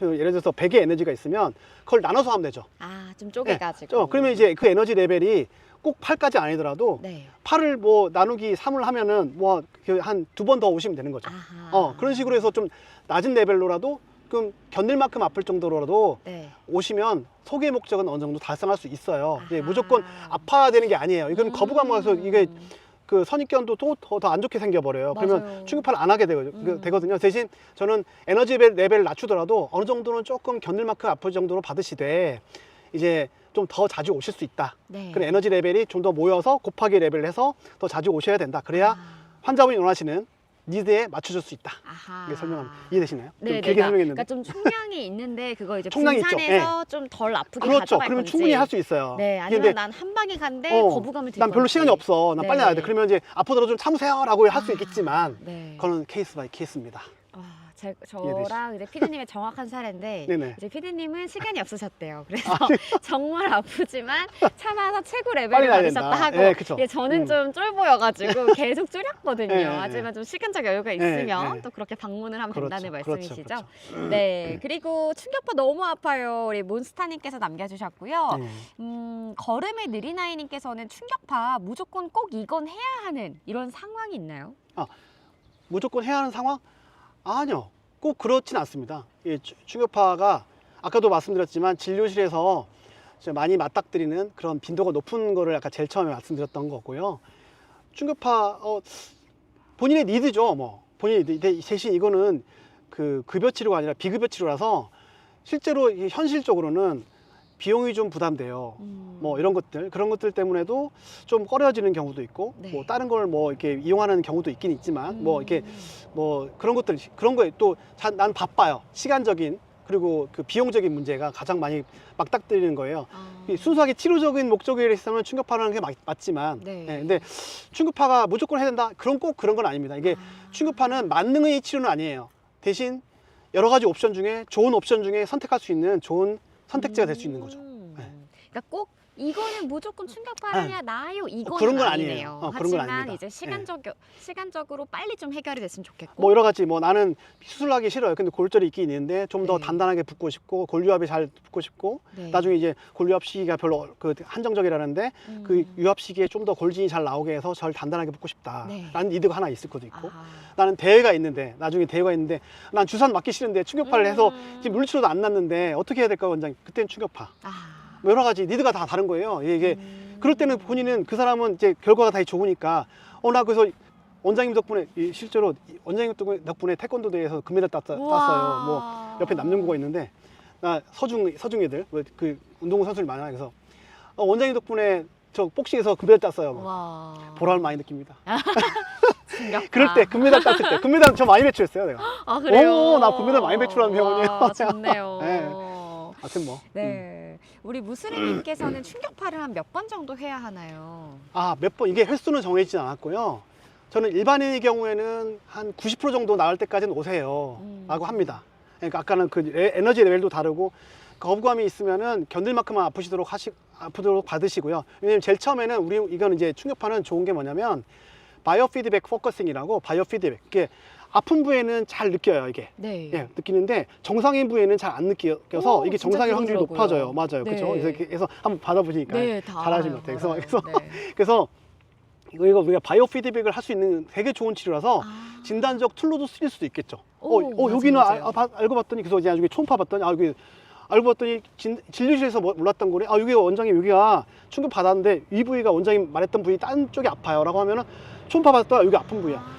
예를 들어서 100의 에너지가 있으면 그걸 나눠서 하면 되죠. 아, 좀 쪼개가지고. 그러면 이제 그 에너지 레벨이 꼭 8까지 아니더라도 네. 8을 뭐 나누기 3을 하면은 뭐 한 2번 더 오시면 되는 거죠. 아하. 그런 식으로 해서 좀 낮은 레벨로라도 그럼 견딜 만큼 아플 정도로라도 네. 오시면 소기의 목적은 어느 정도 달성할 수 있어요. 아하. 무조건 아파야 되는 게 아니에요. 이건 거부감 와서 이게 그 선입견도 또 더 안 좋게 생겨버려요. 맞아요. 그러면 충격파를 안 하게 되거든요. 대신 저는 에너지 레벨을 낮추더라도 어느 정도는 조금 견딜 만큼 아플 정도로 받으시되 이제 좀 더 자주 오실 수 있다. 네. 그런 에너지 레벨이 좀 더 모여서 곱하기 레벨을 해서 더 자주 오셔야 된다. 그래야 환자분이 원하시는 니드에 맞춰줄 수 있다. 아하. 이게 설명하면 이해되시나요? 좀 네, 길게 설명했는데. 그러니까 좀 총량이 있는데 그거 이제 총량이 있죠. 분산해서 좀 덜 아프게 그렇죠. 가져갈 그러면 건지. 충분히 할 수 있어요. 네, 아니면 근데 난 한 방에 간데 거부감을 들 난 별로 건지. 시간이 없어. 난 빨리 네. 나야 돼. 그러면 이제 아프더라도 좀 참으세요라고 할 수 있겠지만 네. 그거는 케이스 바이 케이스입니다. 저랑 이제 피디님의 정확한 사례인데 네네. 이제 피디님은 시간이 없으셨대요. 그래서 아, 정말 아프지만 참아서 최고 빨리 레벨을 가야 받으셨다 된다. 하고 예, 그쵸. 예, 저는 좀 쫄보여가지고 계속 줄였거든요. 예, 예, 하지만 좀 시간적 여유가 있으면 예. 또 그렇게 방문을 하면 그렇죠, 된다는 그렇죠, 말씀이시죠? 그렇죠. 네. 그리고 충격파 너무 아파요. 우리 몬스타님께서 남겨주셨고요. 네. 걸음의 느리나이님께서는 충격파 무조건 꼭 이건 해야 하는 이런 상황이 있나요? 무조건 해야 하는 상황? 아니요. 꼭 그렇진 않습니다. 이 충격파가 아까도 말씀드렸지만 진료실에서 많이 맞닥뜨리는 그런 빈도가 높은 거를 아까 제일 처음에 말씀드렸던 거고요. 충격파 본인의 니드죠. 뭐 본인의 니드. 대신 이거는 그 급여 치료가 아니라 비급여 치료라서 실제로 현실적으로는 비용이 좀 부담돼요. 뭐 이런 것들, 그런 것들 때문에도 좀 꺼려지는 경우도 있고, 네. 뭐 다른 걸 뭐 이렇게 이용하는 경우도 있긴 있지만, 뭐 이렇게 뭐 그런 것들, 그런 거에 또 난 바빠요. 시간적인 그리고 그 비용적인 문제가 가장 많이 맞닥뜨리는 거예요. 이 순수하게 치료적인 목적에 있으면 충격파라는 게 맞지만, 네. 근데 충격파가 무조건 해야 된다? 꼭 그런 건 아닙니다. 이게 충격파는 만능의 치료는 아니에요. 대신 여러 가지 옵션 중에 좋은 옵션 중에 선택할 수 있는 좋은 선택지가 될 수 있는 거죠. 네. 그러니까 꼭 이거는 무조건 충격파냐 나요 이거는 그런 건 아니네요. 아니에요. 그런 건 하지만 아닙니다. 이제 시간적으로 빨리 좀 해결이 됐으면 좋겠고. 뭐 여러 가지 뭐 나는 수술하기 싫어요. 근데 골절이 있긴 있는데 좀 더 네. 단단하게 붓고 싶고 골유압이 잘 붓고 싶고 네. 나중에 이제 골유압 시기가 별로 그 한정적이라는데 그 유압 시기에 좀 더 골진이 잘 나오게 해서 절 단단하게 붓고 싶다. 네. 라는 니드가 하나 있을 것도 있고 아하. 나는 대회가 있는데 나중에 대회가 있는데 난 주사는 맞기 싫은데 충격파를 해서 지금 물리치료도 안 났는데 어떻게 해야 될까 원장님? 그때는 충격파. 뭐 여러 가지 니드가 다 다른 거예요. 이게 그럴 때는 본인은 그 사람은 이제 결과가 다 좋으니까 나 그래서 원장님 덕분에 실제로 원장님 덕분에 태권도 대회에서 금메달 땄어요. 뭐 옆에 남녀구가 있는데 나 서중 애들 그 운동 선수들 많아요. 그래서 원장님 덕분에 저 복싱에서 금메달 땄어요. 뭐. 와. 보람을 많이 느낍니다. 충격파. 그럴 때 금메달 땄을 때 금메달 저 많이 배출했어요. 내가. 아 그래요? 나 금메달 많이 배출한 병원이에요. 와, 좋네요. 네. 하여튼 뭐. 네. 우리 무스리님께서는 충격파를 한 몇 번 정도 해야 하나요? 몇 번, 이게 횟수는 정해지지 않았고요. 저는 일반인의 경우에는 한 90% 정도 나을 때까지는 오세요. 라고 합니다. 그러니까 아까는 그 에너지 레벨도 다르고, 거부감이 있으면은 견딜 만큼만 아프도록 받으시고요. 왜냐면 제일 처음에는 이거는 이제 충격파는 좋은 게 뭐냐면, 바이오 피드백 포커싱이라고 바이오 피드백. 이게 아픈 부위에는 잘 느껴요, 이게. 네. 예, 느끼는데 정상인 부위에는 잘 안 느껴서 오, 이게 진짜 정상일 확률이 그러더라고요. 높아져요. 맞아요. 네. 그렇죠? 그래서 한번 받아보시니까 네, 다 잘하신 것 알아요, 같아요. 알아요. 그래서 이거 우리가 바이오 피드백을 할 수 있는 되게 좋은 치료라서 아. 진단적 툴로도 쓰일 수도 있겠죠. 오, 여기는 맞아요. 알고 봤더니 그래서 나중에 초음파 봤더니 여기 알고 봤더니 진료실에서 몰랐던 거래. 여기 원장님 여기가 충격 받았는데 이 부위가 원장님 말했던 부위 딴 쪽이 아파요라고 하면은 초음파 봤더니 여기 아픈 부위야.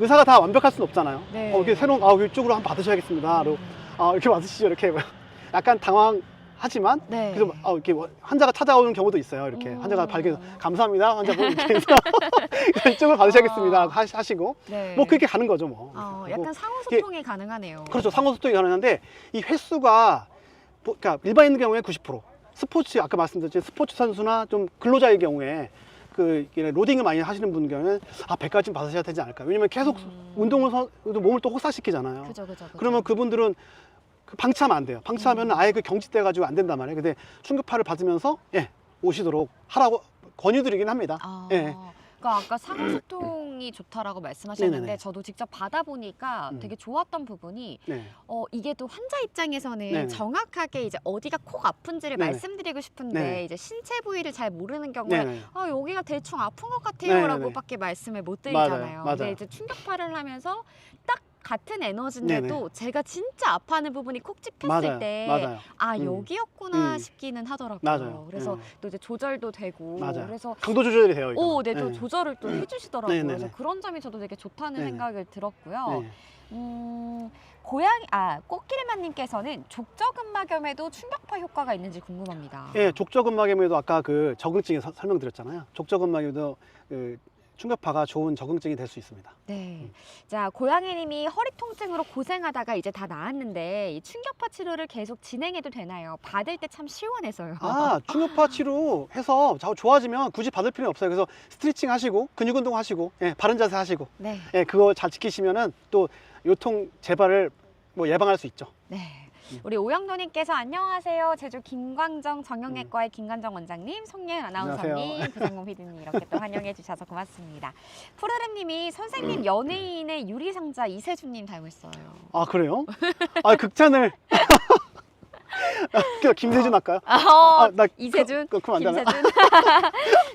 의사가 다 완벽할 수는 없잖아요. 네. 이렇게 새로운 이쪽으로 한번 받으셔야겠습니다. 이렇게 받으시죠. 이렇게 약간 당황하지만 네. 그래서 이렇게 환자가 찾아오는 경우도 있어요. 이렇게 환자가 발견해서 감사합니다. 환자분 이렇게 해서 이쪽으로 받으셔야겠습니다. 하시고 네. 뭐 그렇게 가는 거죠. 뭐. 그리고 약간 상호 소통이 가능하네요. 그렇죠. 상호 소통이 가능한데 이 횟수가 그러니까 일반인 경우에 90%, 스포츠 아까 말씀드렸죠. 스포츠 선수나 좀 근로자의 경우에 로딩을 많이 하시는 분 경우는 100까지 받으셔야 되지 않을까. 왜냐면 계속 몸을 또 혹사시키잖아요. 그죠. 그러면 그분들은 방치하면 안 돼요. 방치하면 아예 경직돼 가지고 안 된단 말이에요. 근데 충격파를 받으면서 오시도록 하라고 권유드리긴 합니다. 그러니까 아까 상호소통이 좋다라고 말씀하셨는데 네네네. 저도 직접 받아보니까 되게 좋았던 부분이 네. 이게 또 환자 입장에서는 네네. 정확하게 이제 어디가 콕 아픈지를 네네. 말씀드리고 싶은데 네네. 이제 신체 부위를 잘 모르는 경우에 네네. 여기가 대충 아픈 것 네네네. 같아요라고밖에 말씀을 못 드리잖아요. 맞아요. 근데 이제 충격파를 하면서 딱 같은 에너지인데도 제가 진짜 아파하는 부분이 콕 찍혔을 때 맞아요. 여기였구나 싶기는 하더라고요. 맞아요. 그래서 또 이제 조절도 되고 맞아요. 그래서 강도 조절이 돼요. 이거. 네, 또 조절을 또 해주시더라고요. 네네네. 그래서 그런 점이 저도 되게 좋다는 네네. 생각을 들었고요. 네. 꽃길만님께서는 족저근막염에도 충격파 효과가 있는지 궁금합니다. 족저근막염에도 아까 그 적응증에 설명드렸잖아요. 족저근막염에도 충격파가 좋은 적응증이 될 수 있습니다. 네. 자, 고양이님이 허리 통증으로 고생하다가 이제 다 나았는데 이 충격파 치료를 계속 진행해도 되나요? 받을 때 참 시원해서요. 충격파 치료해서 좋아지면 굳이 받을 필요는 없어요. 그래서 스트레칭 하시고 근육 운동 하시고 바른 자세 하시고 네. 그거 잘 지키시면은 또 요통 재발을 뭐 예방할 수 있죠. 네. 우리 오영노님께서 안녕하세요. 제주 김광정 정형외과의 김광정 원장님, 송예은 아나운서님, 안녕하세요. 구상공 PD님 이렇게 또 환영해 주셔서 고맙습니다. 푸르름님이 선생님 연예인의 유리상자 이세준님 닮았어요. 아 그래요? 아 극찬을 김세준 할까요? 나 이세준, 그럼 안 되나? 김세준.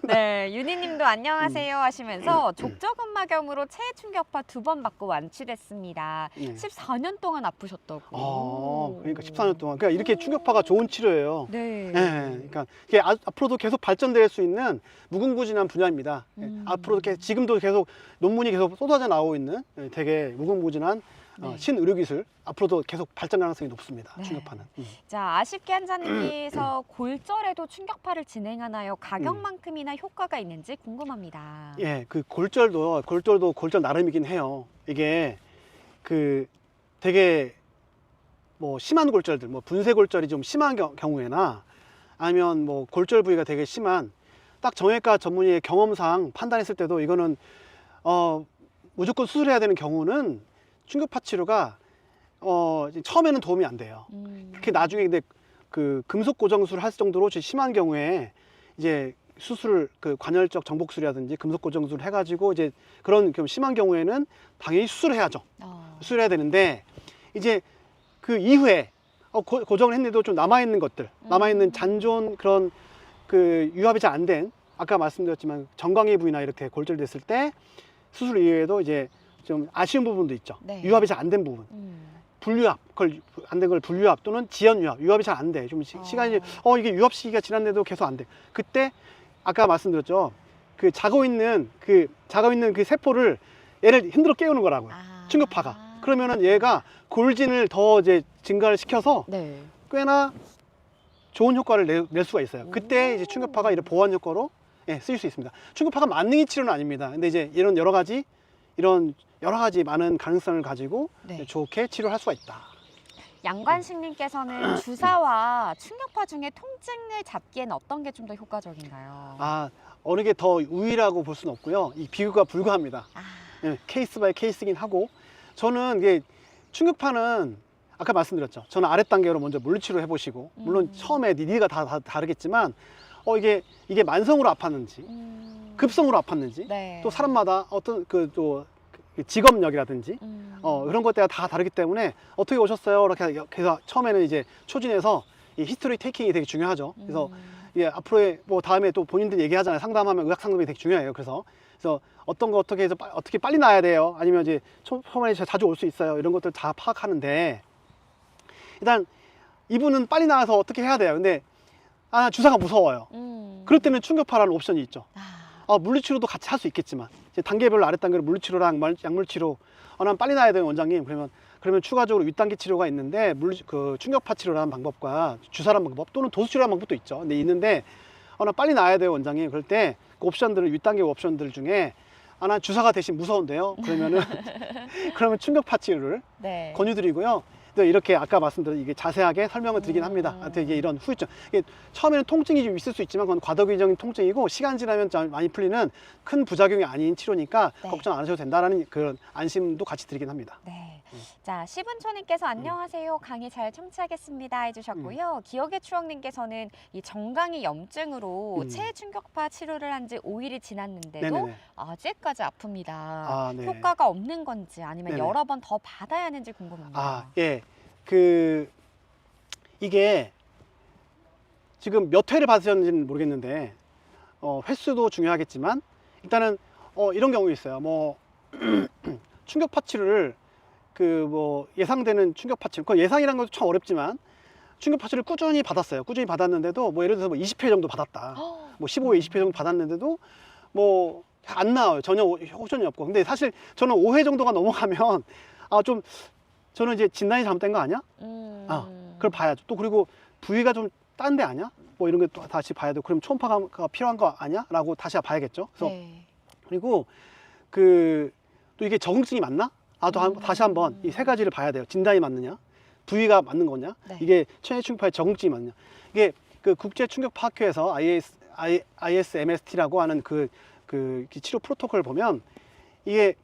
네, 윤희님도 안녕하세요 하시면서 족저근막염으로 체해 충격파 2번 받고 완치됐습니다. 네. 14년 동안 아프셨다고. 그러니까 14년 동안. 그러니까 이렇게 충격파가 좋은 치료예요. 네. 네, 그러니까 이게 앞으로도 계속 발전될 수 있는 무궁무진한 분야입니다. 앞으로 지금도 계속 논문이 계속 쏟아져 나오고 있는 되게 무궁무진한 네. 신의료기술 앞으로도 계속 발전 가능성이 높습니다. 네. 충격파는. 자, 아쉽게 한자님께서 골절에도 충격파를 진행하나요? 가격만큼이나 효과가 있는지 궁금합니다. 예, 그 골절도 골절 나름이긴 해요. 이게 그 되게 뭐 심한 골절들, 뭐 분쇄 골절이 좀 심한 경우에나 아니면 뭐 골절 부위가 되게 심한 딱 정형외과 전문의의 경험상 판단했을 때도 이거는 무조건 수술해야 되는 경우는 충격파 치료가 처음에는 도움이 안 돼요. 그게 나중에 근데 그 금속 고정술을 할 정도로 심한 경우에 이제 수술 그 관열적 정복술이라든지 금속 고정술을 해가지고 이제 그런 좀 심한 경우에는 당연히 수술을 해야죠. 수술해야 되는데 이제 그 이후에 고정을 했는데도 좀 남아있는 것들, 남아있는 잔존 그런 그 유압이 잘 안 된 아까 말씀드렸지만 정강이 부위나 이렇게 골절됐을 때 수술 이후에도 이제 좀 아쉬운 부분도 있죠. 네. 유압이 잘 안 된 부분. 분류압, 그걸 안 된 걸 분류압 또는 지연유압, 유압이 잘 안 돼. 좀 시간이 이게 유압 시기가 지났는데도 계속 안 돼. 그때 아까 말씀드렸죠. 그 자고 있는 그 세포를 얘를 흔들어 깨우는 거라고요. 충격파가. 그러면은 얘가 골진을 더 이제 증가를 시켜서 네. 꽤나 좋은 효과를 낼 수가 있어요. 그때 이제 충격파가 이런 보완 효과로 쓰일 수 있습니다. 충격파가 만능의 치료는 아닙니다. 근데 이제 이런 여러 가지 많은 가능성을 가지고 네. 좋게 치료할 수가 있다. 양관식님께서는 주사와 충격파 중에 통증을 잡기엔 어떤 게 좀 더 효과적인가요? 어느 게 더 우위라고 볼 수는 없고요. 이 비교가 불가합니다. 케이스 바이 케이스긴 하고 저는 이게 충격파는 아까 말씀드렸죠. 저는 아랫 단계로 먼저 물리치료 해보시고 물론 처음에 니가 다 다르겠지만 이게 만성으로 아팠는지 급성으로 아팠는지 네. 또 사람마다 어떤 또 직업력이라든지 그런 것들이 다 다르기 때문에 어떻게 오셨어요? 이렇게 해서 처음에는 이제 초진해서 이 히스토리 테이킹이 되게 중요하죠. 그래서 앞으로의 뭐 다음에 또 본인들 얘기하잖아요. 상담하면 의학 상담이 되게 중요해요. 그래서 어떤 거 어떻게 해서 어떻게 빨리 나야 돼요? 아니면 이제 처음에 자주 올 수 있어요. 이런 것들 다 파악하는데 일단 이분은 빨리 나와서 어떻게 해야 돼요. 근데 주사가 무서워요. 그럴 때는 충격파라는 옵션이 있죠. 물리치료도 같이 할 수 있겠지만 이제 단계별로 아랫 단계로 물리치료랑 약물치료 난 빨리 나야 돼요 원장님. 그러면 추가적으로 윗단계 치료가 있는데 충격파 치료라는 방법과 주사라는 방법 또는 도수치료라는 방법도 있죠. 근데 있는데 난 빨리 나야 돼요 원장님. 그럴 때 그 옵션들을 윗단계 옵션들 중에 난 주사가 대신 무서운데요. 그러면 충격파 치료를 네. 권유드리고요. 이렇게 아까 말씀드린 이게 자세하게 설명을 드리긴 합니다. 이게 이런 후유증. 이게 처음에는 통증이 좀 있을 수 있지만 그건 과도기적인 통증이고 시간 지나면 좀 많이 풀리는 큰 부작용이 아닌 치료니까 네. 걱정 안 하셔도 된다라는 그런 안심도 같이 드리긴 합니다. 네. 자, 시분초님께서 안녕하세요. 강의 잘 청취하겠습니다 해주셨고요. 기억의 추억님께서는 이 정강이 염증으로 체해 충격파 치료를 한 지 5일이 지났는데도 네네네. 아직까지 아픕니다. 네. 효과가 없는 건지 아니면 네네. 여러 번 더 받아야 하는지 궁금합니다. 예. 이게 지금 몇 회를 받으셨는지는 모르겠는데 횟수도 중요하겠지만 일단은 이런 경우 있어요. 뭐 충격파 치료를 예상되는 충격파 치료, 그 예상이라는 것도 참 어렵지만 충격파 치료를 꾸준히 받았어요. 꾸준히 받았는데도 뭐 예를 들어서 뭐 20회 정도 받았다. 뭐 15회, 20회 정도 받았는데도 뭐 안 나와요. 전혀 호전이 없고. 근데 사실 저는 5회 정도가 넘어가면 저는 이제 진단이 잘못된 거 아니야? 그걸 봐야죠. 또 그리고 부위가 좀 딴 데 아니야? 뭐 이런 게 또 다시 봐야 되고 그럼 초음파가 필요한 거 아니야? 라고 다시 봐야겠죠. 그래서 네. 그리고 또 이게 적응증이 맞나? 다시 한번 이 세 가지를 봐야 돼요. 진단이 맞느냐? 부위가 맞는 거냐? 네. 이게 체해 충격파의 적응증이 맞느냐? 이게 그 국제 충격파 학회에서 ISMST라고 하는 그 치료 프로토콜을 보면 이게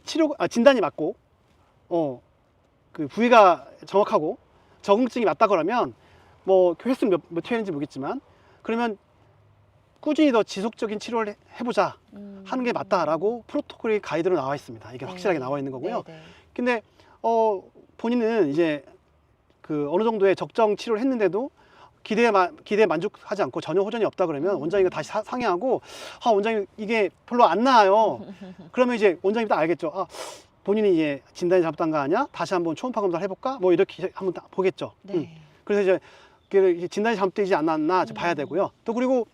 진단이 맞고 그 부위가 정확하고 적응증이 맞다 그러면 뭐 횟수는 몇 회인지 모르겠지만 그러면 꾸준히 더 지속적인 치료를 해보자 하는 게 맞다라고 프로토콜이 가이드로 나와 있습니다. 이게 네. 확실하게 나와 있는 거고요. 네, 네. 근데 본인은 이제 그 어느 정도의 적정 치료를 했는데도 기대에 만족하지 않고 전혀 호전이 없다 그러면 원장님과 다시 상의하고 원장님 이게 별로 안 나아요. 그러면 이제 원장님도 알겠죠. 본인이 이제 진단이 잘못한 거 아니야? 다시 한번 초음파 검사를 해볼까? 뭐 이렇게 한번 보겠죠. 네. 그래서 이제 이게 진단이 잘못되지 않았나 봐야 되고요. 또 그리고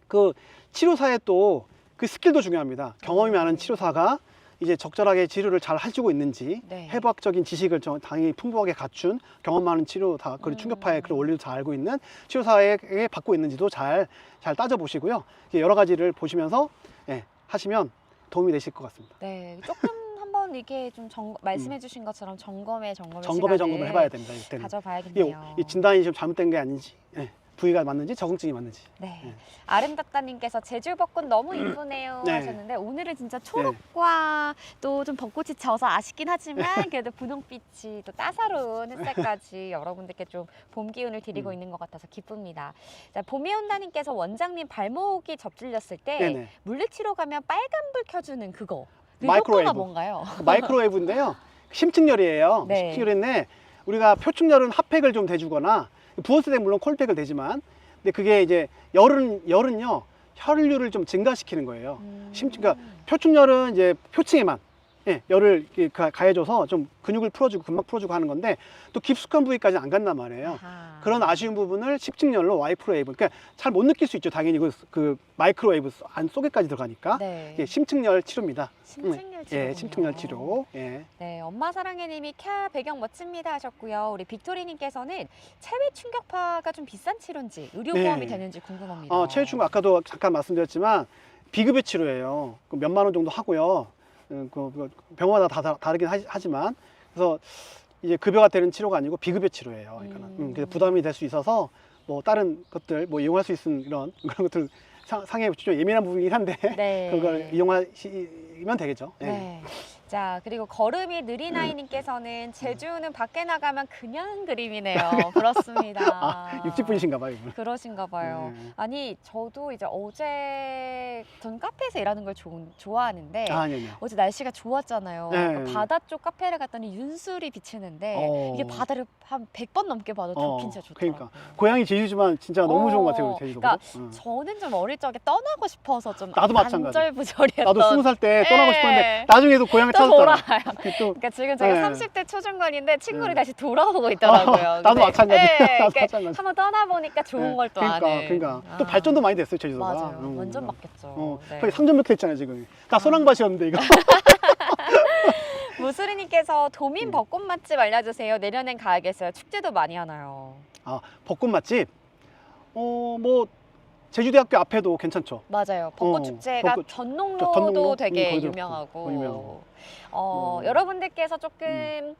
그 치료사의 또 그 스킬도 중요합니다. 경험이 많은 치료사가 이제 적절하게 치료를 잘 해주고 있는지 네. 해부학적인 지식을 당연히 풍부하게 갖춘 경험 많은 치료사 그리고 충격파의 그런 원리를 잘 알고 있는 치료사에게 받고 있는지도 잘 따져보시고요. 여러 가지를 보시면서 하시면 도움이 되실 것 같습니다. 네, 조금 한번 이게 좀 말씀해주신 것처럼 점검을 점검을 해봐야 됩니다. 이때는. 가져봐야겠네요. 이 진단이 좀 잘못된 게 아닌지, 부위가 맞는지, 적응증이 맞는지. 네. 아름답다님께서 제주 벚꽃 너무 이쁘네요 네. 하셨는데 오늘은 진짜 초록과 또 좀 벚꽃이 져서 아쉽긴 하지만 그래도 분홍빛이 또 따사로운 햇살까지 여러분들께 좀 봄 기운을 드리고 있는 것 같아서 기쁩니다. 자, 봄이 온다님께서 원장님 발목이 접질렸을 때 네네. 물리치료 가면 빨간불 켜주는 그거. 그 마이크로웨이브. 효과가 뭔가요? 마이크로웨이브인데요. 심층열이에요. 네. 심층열인데 우리가 표층열은 핫팩을 좀 대주거나 부었을 때 물론 콜팩을 대지만 근데 그게 이제 열은요 혈류를 좀 증가시키는 거예요. 그러니까 표층열은 이제 표층에만 열을 이렇게 가해줘서 좀 근육을 풀어주고 근막 풀어주고 하는 건데 또 깊숙한 부위까지 안 간단 말이에요. 아하. 그런 아쉬운 부분을 십층열로 마이크로웨이브 그러니까 잘 못 느낄 수 있죠. 당연히 그 마이크로웨이브 안 속에까지 들어가니까 네. 이게 심층열 치료입니다. 심층열 치료. 심층열 치료. 네, 엄마 사랑해님이 캬 배경 멋집니다 하셨고요. 우리 빅토리님께서는 체외 충격파가 좀 비싼 치료인지 의료 보험이 네. 되는지 궁금합니다. 체외 충격 아까도 잠깐 말씀드렸지만 비급여 치료예요. 몇만 원 정도 하고요. 그 병원마다 다 다르긴 하지만 그래서 이제 급여가 되는 치료가 아니고 비급여 치료예요. 그러니까 그래서 부담이 될 수 있어서 뭐 다른 것들 뭐 이용할 수 있는 그런 것들 상해 좀 예민한 부분이긴 한데 네. 그걸 이용하시면 되겠죠. 네. 자, 그리고 걸음이 느린 아이님께서는 제주는 밖에 나가면 그냥 그림이네요. 그렇습니다. 육지분이신가 봐요. 이분. 그러신가 봐요. 네. 아니, 저도 이제 어제 전 카페에서 일하는 걸 좋아하는데 네. 어제 날씨가 좋았잖아요. 네. 그러니까 바다 쪽 카페를 갔더니 윤술이 비치는데 이게 바다를 한 100번 넘게 봐도 좋긴 진짜 좋더라고요. 그러니까 고향이 제주지만 진짜 너무 좋은 것 같아요. 제주도가. 그러니까 저는 좀 어릴 적에 떠나고 싶어서 좀 나도 마찬가지. 안절부절이었던 나도 20살 때 떠나고 네. 싶었는데 나중에도 고향을 또 찾았잖아. 돌아와요. 또 그러니까 지금 제가 네. 30대 초중반인데 친구들이 네. 다시 돌아오고 있더라고요. 나도 마찬가지. 나도 그러니까 마찬가지. 한번 떠나보니까 좋은 걸 또 아는. 그러니까 또 발전도 많이 됐어요 제주도가. 맞아요. 완전 바뀌었죠. 네. 거기 상점역 됐잖아요 지금. 다 소랑밭이었는데 이거. 무수리님께서 도민 벚꽃 맛집 알려주세요. 내년엔 가야겠어요. 축제도 많이 하나요? 벚꽃 맛집. 뭐 제주대학교 앞에도 괜찮죠. 맞아요. 벚꽃 축제가 벚꽃. 전농로도 전농로? 되게 거기도 유명하고. 유명하고. 여러분들께서 조금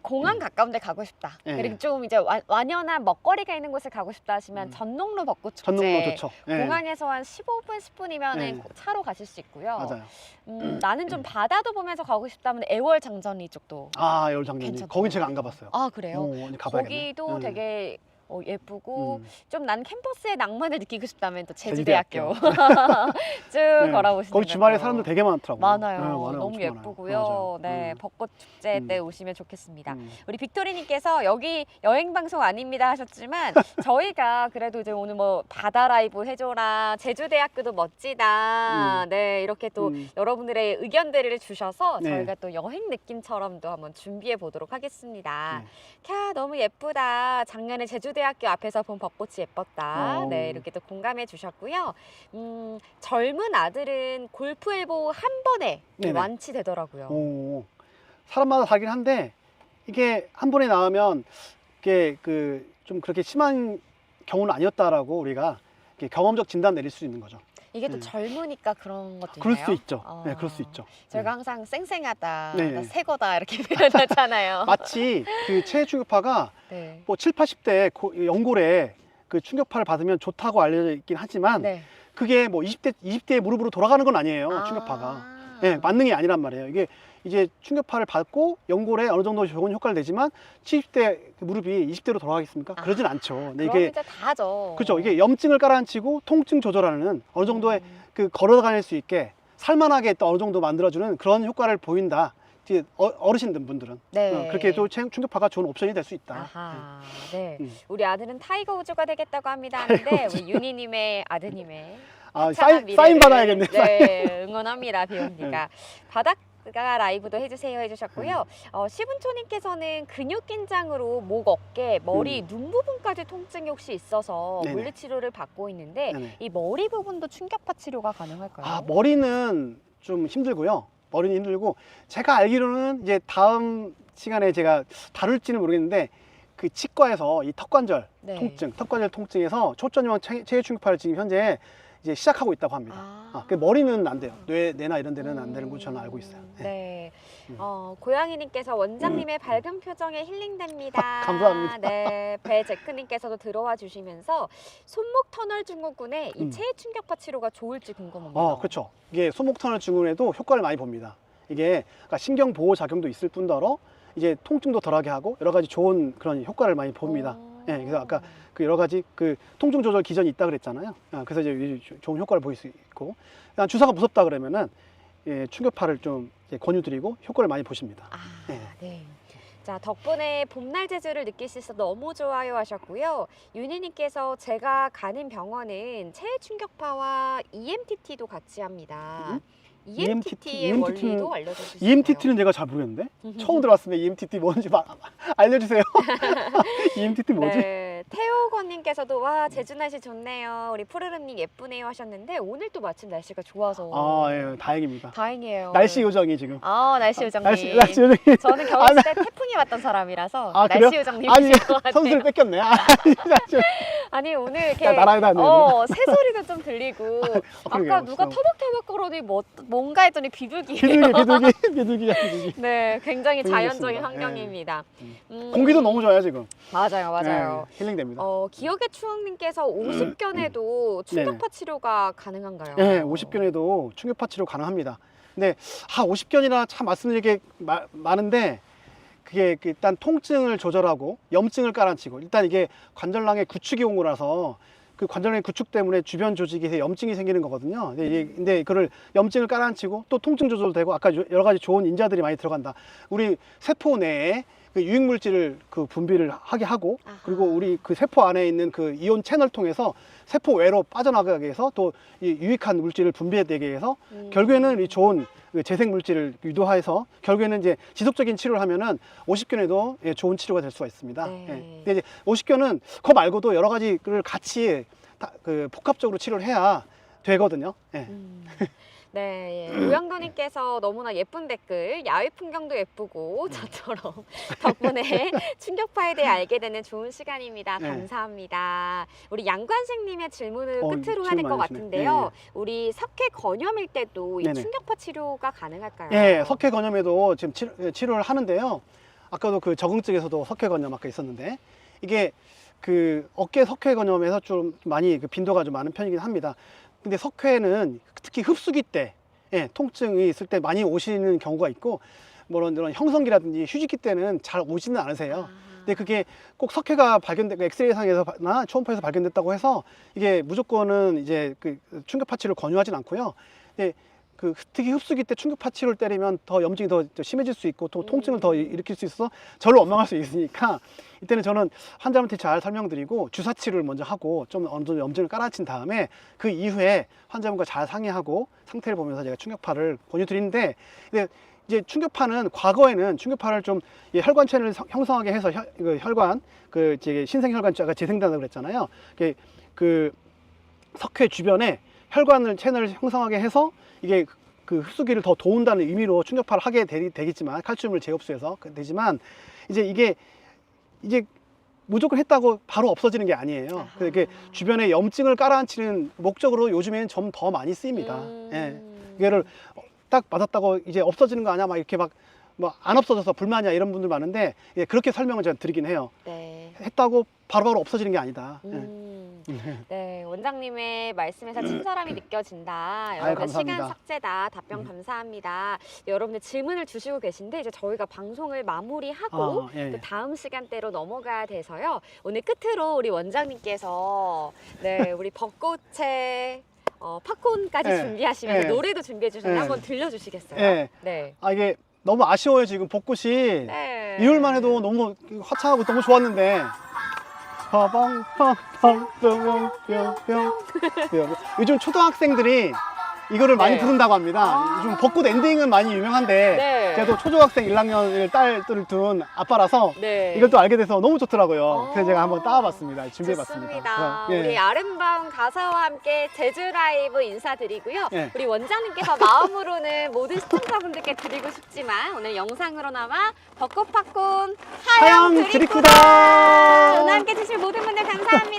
공항 가까운 데 가고 싶다. 네. 그리고 좀 이제 완연한 먹거리가 있는 곳에 가고 싶다 하시면 전농로 벚꽃 축제. 전농로 좋죠. 공항에서 한 15분, 10분이면 네. 차로 가실 수 있고요. 맞아요. 나는 좀 바다도 보면서 가고 싶다면 애월 장전리 쪽도. 열장면이. 괜찮더라고요. 거기 제가 안 가봤어요. 아, 그래요? 가봐야겠네. 거기도 되게 예쁘고 좀 난 캠퍼스의 낭만을 느끼고 싶다면 또 제주대학교. 제주대학교 쭉 걸어보시는 거기 주말에 것도. 사람들 되게 많더라고요. 많아요. 많아요. 너무 엄청 예쁘고요. 많아요. 네, 맞아요. 벚꽃 축제 때 오시면 좋겠습니다. 음. 우리 빅토리님께서 여기 여행 방송 아닙니다 하셨지만 저희가 그래도 이제 오늘 뭐 바다 라이브 해줘라, 제주대학교도 멋지다, 네 이렇게 또 여러분들의 의견들을 주셔서 네. 저희가 또 여행 느낌처럼도 한번 준비해 보도록 하겠습니다. 네. 캬 너무 예쁘다. 작년에 제주대학교 앞에서 본 벚꽃이 예뻤다. 네 이렇게 또 공감해 주셨고요. 젊은 아들은 골프 엘보 한 번에 네네. 완치되더라고요. 사람마다 다르긴 한데 이게 한 번에 나오면 이게 좀 그렇게 심한 경우는 아니었다라고 우리가 이렇게 경험적 진단 내릴 수 있는 거죠. 이게 또 젊으니까 그런 것도 그럴 있나요? 수 있죠. 네, 그럴 수 있죠. 저희가 항상 쌩쌩하다, 네. 나 새거다 이렇게 표현하잖아요. 마치 그 체외 충격파가 네. 뭐 7, 80대 연골에 그 충격파를 받으면 좋다고 알려져 있긴 하지만 네. 그게 뭐 20대에 무릎으로 돌아가는 건 아니에요. 충격파가. 네, 만능이 아니란 말이에요. 이게 이제 충격파를 받고 연골에 어느 정도 좋은 효과를 내지만 70대 무릎이 20대로 돌아가겠습니까? 그러진 않죠. 근데 그럼 이게 이제 다죠. 그렇죠. 이게 염증을 깔아앉히고 통증 조절하는 어느 정도의 그 걸어 다닐 수 있게 살만하게 또 어느 정도 만들어주는 그런 효과를 보인다. 이제 어르신들 분들은 네. 그렇게 또 충격파가 좋은 옵션이 될 수 있다. 아하, 네. 음. 우리 아들은 타이거 우즈가 되겠다고 합니다 하는데 우리 윤희님의 아드님의 아, 화창한 사인 미래를, 받아야겠네. 네, 응원합니다, 비옵니까. 바닷가 라이브도 해주세요 해주셨고요. 시분초님께서는 근육 긴장으로 목, 어깨, 머리, 눈 부분까지 통증이 혹시 있어서 네네. 물리치료를 받고 있는데 네네. 이 머리 부분도 충격파 치료가 가능할까요? 아, 머리는 좀 힘들고요. 머리는 힘들고 제가 알기로는 이제 다음 시간에 제가 다룰지는 모르겠는데 그 치과에서 이 턱관절 네. 통증, 턱관절 통증에서 초전형 체외 충격파를 지금 현재 이제 시작하고 있다고 합니다. 그 머리는 안 돼요. 뇌나 이런 데는 안 되는 거 저는 알고 있어요. 네. 고양이님께서 원장님의 밝은 표정에 힐링됩니다. 감사합니다. 네. 배제크님께서도 들어와 주시면서 손목 터널 증후군에 이 체외 충격파 치료가 좋을지 궁금합니다. 그렇죠. 이게 손목 터널 증후군에도 효과를 많이 봅니다. 이게 그러니까 신경 보호 작용도 있을 뿐더러 이제 통증도 덜하게 하고 여러 가지 좋은 그런 효과를 많이 봅니다. 예, 그래서 아까 그 여러 가지 그 통증 조절 기전이 있다 그랬잖아요. 그래서 이제 좋은 효과를 보일 수 있고, 그냥 주사가 무섭다 그러면은 예, 충격파를 좀 이제 권유드리고 효과를 많이 보십니다. 예. 네. 자, 덕분에 봄날 제주를 느낄 수 있어 너무 좋아요 하셨고요. 윤희님께서 제가 가는 병원은 체외 충격파와 EMTT도 같이 합니다. EMTT의 원리도 알려줄 수 있어요. EMTT는 제가 잘 모르겠는데 처음 들어봤습니다. EMTT 뭔지 알려주세요. EMTT 뭐지? 네, 태호건님께서도 와 제주 날씨 좋네요. 우리 푸르르님 예쁘네요 하셨는데 오늘 또 마침 날씨가 좋아서 예, 다행입니다. 다행이에요. 날씨 요정이 지금. 날씨 요정님. 날씨 요정이. 저는 겨울 때 태풍이 왔던 사람이라서 날씨 그래요? 요정님이실 것 같아요. 선수를 뺏겼네. 아니 오늘 이렇게 날아야 돼. 새소리도 좀 들리고 아까 누가 터벅터벅 거러니 뭔가 했더니 비둘기. 비둘기. 네, 굉장히 자연적인 그렇습니다. 환경입니다. 공기도 너무 좋아요 지금. 맞아요. 네, 힐링됩니다. 기억의 추억님께서 50견에도 충격파 치료가 가능한가요? 네, 50견에도 충격파 치료 가능합니다. 근데 50견이나 참 말씀드릴 게 많은데 그게 일단 통증을 조절하고 염증을 깔아앉히고 일단 이게 관절낭에 구축이 온 거라서 그 관절낭의 구축 때문에 주변 조직에 염증이 생기는 거거든요. 근데 그걸 염증을 깔아앉히고 또 통증 조절되고 아까 여러 가지 좋은 인자들이 많이 들어간다. 우리 세포 내에 그 유익물질을 그 분비를 하게 하고 그리고 우리 그 세포 안에 있는 그 이온 채널 통해서 세포 외로 빠져나가게 해서 또 이 유익한 물질을 분비되게 해서 결국에는 이 좋은 그 재생 물질을 유도해서 결국에는 이제 지속적인 치료를 하면은 50견에도 좋은 치료가 될 수가 있습니다. 네. 근데 이제 50견은 그거 말고도 여러 가지를 같이 그 복합적으로 치료를 해야 되거든요. 네, 요양도님께서 너무나 예쁜 댓글, 야외 풍경도 예쁘고 저처럼 덕분에 충격파에 대해 알게 되는 좋은 시간입니다. 감사합니다. 우리 양관식님의 질문을 끝으로 해야 될 것 같은데요. 우리 석회 건염일 때도 이 충격파 치료가 가능할까요? 네, 석회 건염에도 지금 치료를 하는데요. 아까도 그 적응증에서도 석회 건염 아까 있었는데 이게 그 어깨 석회 건염에서 좀 많이 그 빈도가 좀 많은 편이긴 합니다. 근데 석회는 특히 흡수기 때 통증이 있을 때 많이 오시는 경우가 있고 이런 형성기라든지 휴지기 때는 잘 오지는 않으세요. 근데 그게 꼭 석회가 발견되고 엑스레이상에서나 초음파에서 발견됐다고 해서 이게 무조건은 이제 그 충격파 치료를 권유하진 않고요. 근데 그 특히 흡수기 때 충격파 치료를 때리면 더 염증이 더 심해질 수 있고 또 통증을 더 일으킬 수 있어서 저를 원망할 수 있으니까 이때는 저는 환자한테 잘 설명드리고 주사 치료를 먼저 하고 좀 어느 정도 염증을 깔아친 다음에 그 이후에 환자분과 잘 상의하고 상태를 보면서 제가 충격파를 권유드리는데 근데 이제 충격파는 과거에는 충격파를 좀 혈관체를 형성하게 해서 혈관 그 이제 신생혈관자가 재생된다고 그랬잖아요. 그 석회 주변에 혈관을 채널을 형성하게 해서 이게 그 흡수기를 더 도운다는 의미로 충격파를 하게 되겠지만 칼슘을 재흡수해서 되지만 이제 무조건 했다고 바로 없어지는 게 아니에요. 이게 주변에 염증을 깔아앉히는 목적으로 요즘에는 좀 더 많이 쓰입니다. 이거를 딱 맞았다고 이제 없어지는 거 아니야? 막 이렇게 막 안 없어져서 불만이야 이런 분들 많은데 그렇게 설명을 제가 드리긴 해요. 했다고 바로바로 없어지는 게 아니다. 네, 원장님의 말씀에서 친절함이 느껴진다. 아유, 여러분 감사합니다. 시간 삭제다. 답변 감사합니다. 여러분들 질문을 주시고 계신데 이제 저희가 방송을 마무리하고 예. 또 다음 시간대로 넘어가야 돼서요. 오늘 끝으로 우리 원장님께서 네 우리 벚꽃에 팝콘까지 예. 준비하시면서 예. 노래도 준비해 주셨는데 예. 한번 들려주시겠어요? 예. 네. 아, 이게 너무 아쉬워요. 지금 벚꽃이 네. 일요일만 해도 너무 화창하고 너무 좋았는데. 요즘 초등학생들이 이거를 많이 네. 부른다고 합니다. 아. 요즘 벚꽃 엔딩은 많이 유명한데 네. 제가 또 초등학생 1학년 딸들을 둔 아빠라서 네. 이걸 또 알게 돼서 너무 좋더라고요. 아. 그래서 제가 한번 따와봤습니다. 준비해봤습니다. 좋습니다. 예. 우리 아름다운 가사와 함께 제주 라이브 인사드리고요. 예. 우리 원장님께서 마음으로는 모든 시청자분들께 드리고 싶지만 오늘 영상으로나마 벚꽃 팝콘 하영 하영 드리쿠다 드리쿠다. 오늘 함께 해주신 모든 분들 감사합니다.